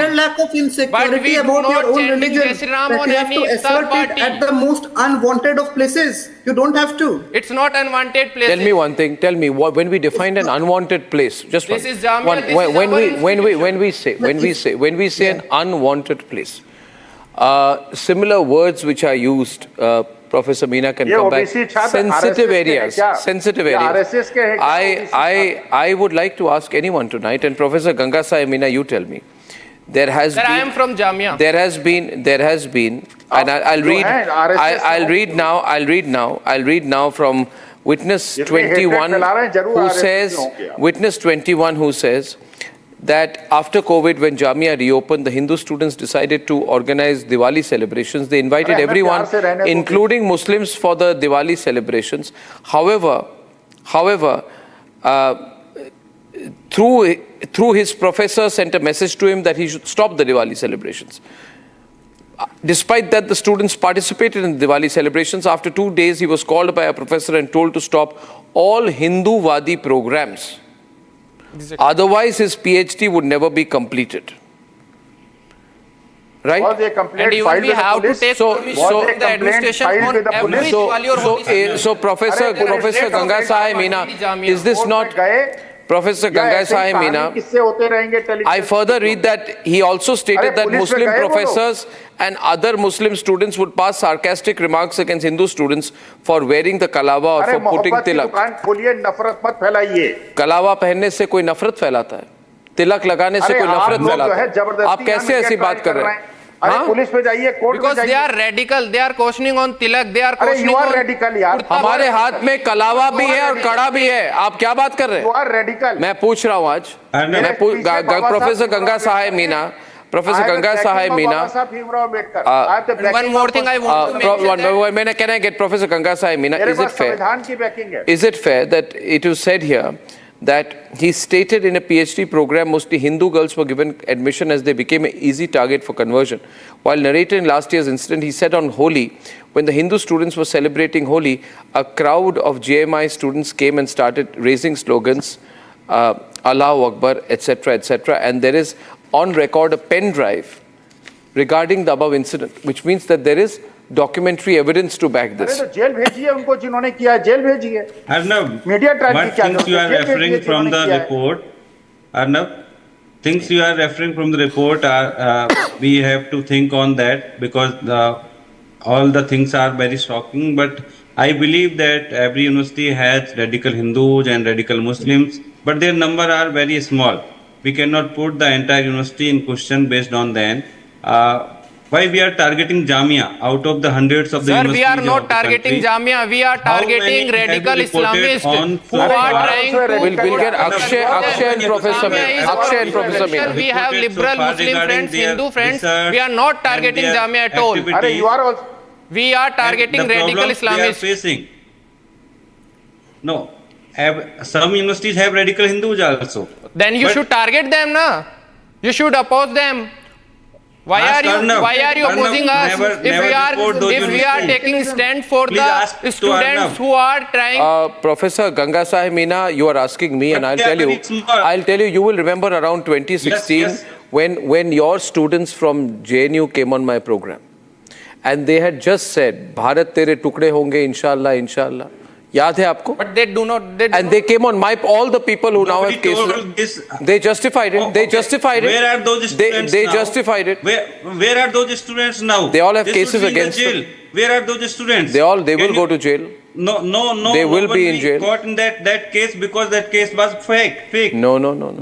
S10: but we do not chanting Jai Shri Ram on any iftar party
S8: at the most unwanted of places. You don't have to.
S10: It's not unwanted place.
S2: Tell me one thing. Tell me when we define an unwanted place. Just
S10: This
S2: one.
S10: is Jamia,
S2: When we say an unwanted place, similar words which are used. Professor Meena can come back. Sensitive areas. Sensitive areas. I would like to ask anyone tonight, and Professor Ganga Sai Meena, you tell me. There has been.
S10: I am from Jamia.
S2: There has been, and I'll read now from Witness 21 who says that after COVID, when Jamia reopened, the Hindu students decided to organize Diwali celebrations. They invited everyone, including Muslims, for the Diwali celebrations. However, through his professor sent a message to him that he should stop the Diwali celebrations. Despite that, the students participated in the Diwali celebrations. After 2 days, he was called by a professor and told to stop all Hindu-Wadi programs. Otherwise, his PhD would never be completed. Right?
S10: And even we have to take permission from the administration on every Diwali or Holi.
S2: So Professor Ganga Sai Meena, is this not... Professor Ganga Sai Meena, I further read that he also stated that Muslim professors and other Muslim students would pass sarcastic remarks against Hindu students for wearing the kalawa or for putting tilak. कलावा पहनने से कोई नफरत फैलाता है? तिलक लगाने से कोई नफरत फैलाता है? आप कैसे ऐसी बात कर रहे हैं?
S11: पुलिस पे जाइए, court
S10: Because they are radical, they are questioning on tilak, they are questioning on
S11: radical यार.
S2: हमारे हाथ में कलावा भी है और कड़ा भी है. आप क्या बात कर रहे हैं? मैं पूछ रहा हूँ आज. Professor Ganga Sahay Meena. Professor Ganga Sahai Meena.
S10: One more thing I want to mention.
S2: Can I get Professor Ganga Sahai Meena? Is it fair that it was said here that he stated in a PhD program mostly Hindu girls were given admission as they became an easy target for conversion? While narrating last year's incident, he said on Holi, when the Hindu students were celebrating Holi, a crowd of JMI students came and started raising slogans, Allahu Akbar, etc., etc. And there is on record a pen drive regarding the above incident, which means that there is documentary evidence to back this.
S6: Arnab, what things you are referring from the report? Arnab, things you are referring from the report are we have to think on that because all the things are very shocking. But I believe that every university has radical Hindus and radical Muslims, but their number are very small. We cannot put the entire university in question based on them. Why we are targeting Jamia out of the hundreds of the universities?
S10: Sir, we are not targeting Jamia. We are targeting radical Islamists who are trying to...
S2: We'll get Akshay and Professor Meena.
S10: We have liberal Muslim friends, Hindu friends. We are not targeting Jamia at all. We are targeting radical Islamists.
S6: No. Some universities have radical Hindus also.
S10: Then you should target them, na? You should oppose them. Why are you opposing us? If we are taking stand for the students who are trying...
S2: Professor Ganga Sai Meena, you are asking me, and I'll tell you, you will remember around 2016 when your students from JNU came on my program, and they had just said, "Bharat tere tukde honge, inshallah, inshallah." Yaad hai aapko?
S10: But they do not.
S2: And they came on my, all the people who now have cases. They justified it. They justified it.
S6: Where are those students
S2: They
S6: now?
S2: justified it.
S6: Where are those students now?
S2: They all have
S6: They
S2: cases
S6: should be in the
S2: against
S6: jail.
S2: them.
S6: Where are those students?
S2: They will go to jail.
S6: No.
S2: They will be in jail.
S6: Caught in that case because that case was fake.
S2: No.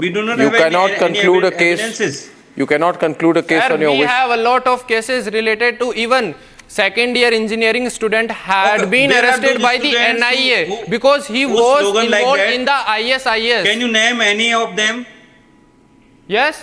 S6: We do not
S2: You
S6: have
S2: cannot conclude a case.
S6: evidences.
S2: You cannot conclude a case
S10: Sir,
S2: on your
S10: we
S2: wish.
S10: have a lot of cases related to even second year engineering student had been
S6: Where are
S10: arrested
S6: those
S10: by the
S6: students
S10: NIA
S6: who-
S10: because he
S6: whose
S10: was
S6: slogan like
S10: involved
S6: that?
S10: in the ISIS.
S6: Can you name any of them?
S10: Yes.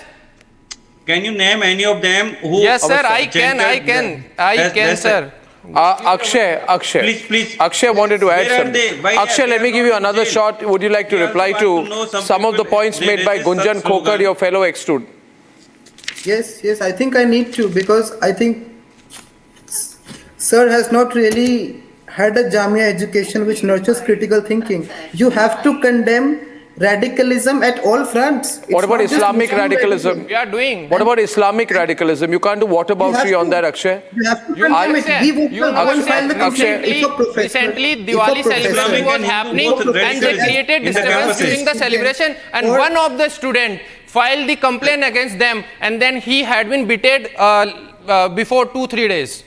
S6: Can you name any of them who?
S10: Yes, sir. I can, sir.
S2: Akshay.
S6: Please.
S2: Akshay wanted to add
S6: Where are
S2: something.
S6: they? Why
S2: Akshay,
S6: they
S2: let
S6: are
S2: me
S6: not
S2: give you
S6: in
S2: another
S6: jail?
S2: shot. Would you like to
S6: We
S2: reply
S6: also
S2: to
S6: want to know
S2: some of the
S6: people,
S2: points
S6: they
S2: made by
S6: resist
S2: Gunjan
S6: such
S2: Khokar,
S6: slogan.
S2: your fellow ex-student?
S8: Yes, I think I need to, because I think sir has not really had a Jamia education which nurtures critical thinking. You have to condemn radicalism at all fronts.
S2: What about
S8: not just
S2: Islamic
S8: Muslim
S2: radicalism?
S10: We are doing.
S2: What about Islamic radicalism? You can't do whataboutery on that, Akshay.
S8: You have to condemn it. We would go and file the complaint. If a professor,
S10: Recently,
S8: if a
S10: Diwali
S8: professor-
S10: celebration was happening and they created disturbance during the celebration, and one of the student filed the complaint against them, and then he had been beaten before 2-3 days.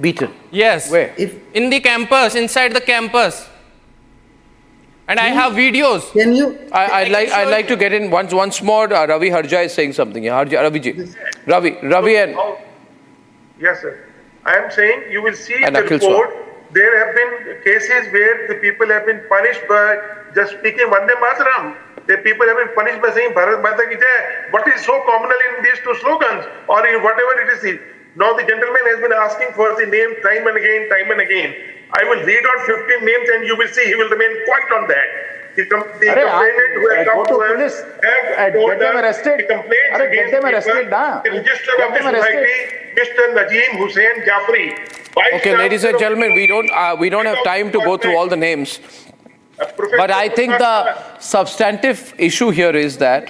S2: Beaten?
S10: Yes.
S2: Where?
S10: In the campus, inside the campus. And I have videos.
S8: Can you?
S2: I'd like to get in once more. Ravi Harja is saying something. Ravi ji. Ravi and
S7: Yes, sir. I am saying you will see
S2: And
S7: the
S2: Akhil
S7: report. There have been cases where the people have been punished by just speaking Vande Mataram. The people have been punished by saying Bharat Mata Ki Jai. What is so communal in these two slogans or in whatever it is? Now the gentleman has been asking for the name time and again. I will read out 15 names and you will see he will remain quiet on that. The complainant who has come to us have told us the complaints against people, the register of the society, Mr. Najeem Hussain Jafri.
S2: okay, ladies and gentlemen, we don't have time to go through all the names. But I think the substantive issue here is that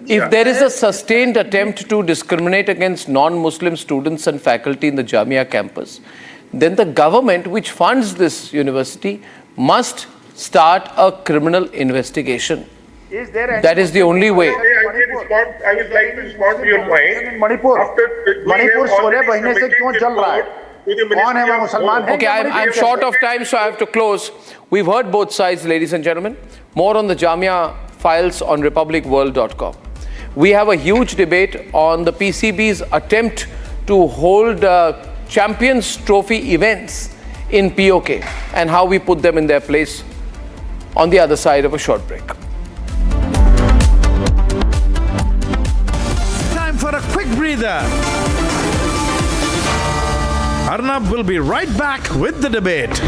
S2: if there is a sustained attempt to discriminate against non-Muslim students and faculty in the Jamia campus, then the government which funds this university must start a criminal investigation. That is the only way.
S7: I would like to respond to your point.
S11: Manipur 16 महीने से क्यों चल रहा है? कौन है वो मुसलमान है?
S2: Okay, I'm short of time, so I have to close. We've heard both sides, ladies and gentlemen. More on the Jamia files on republicworld.com. We have a huge debate on the PCB's attempt to hold Champions Trophy events in POK and how we put them in their place on the other side of a short break.
S1: Time for a quick breather. Arnab will be right back with the debate.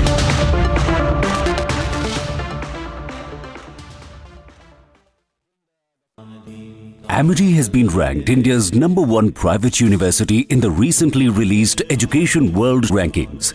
S19: Amity has been ranked India's #1 private university in the recently released Education World Rankings.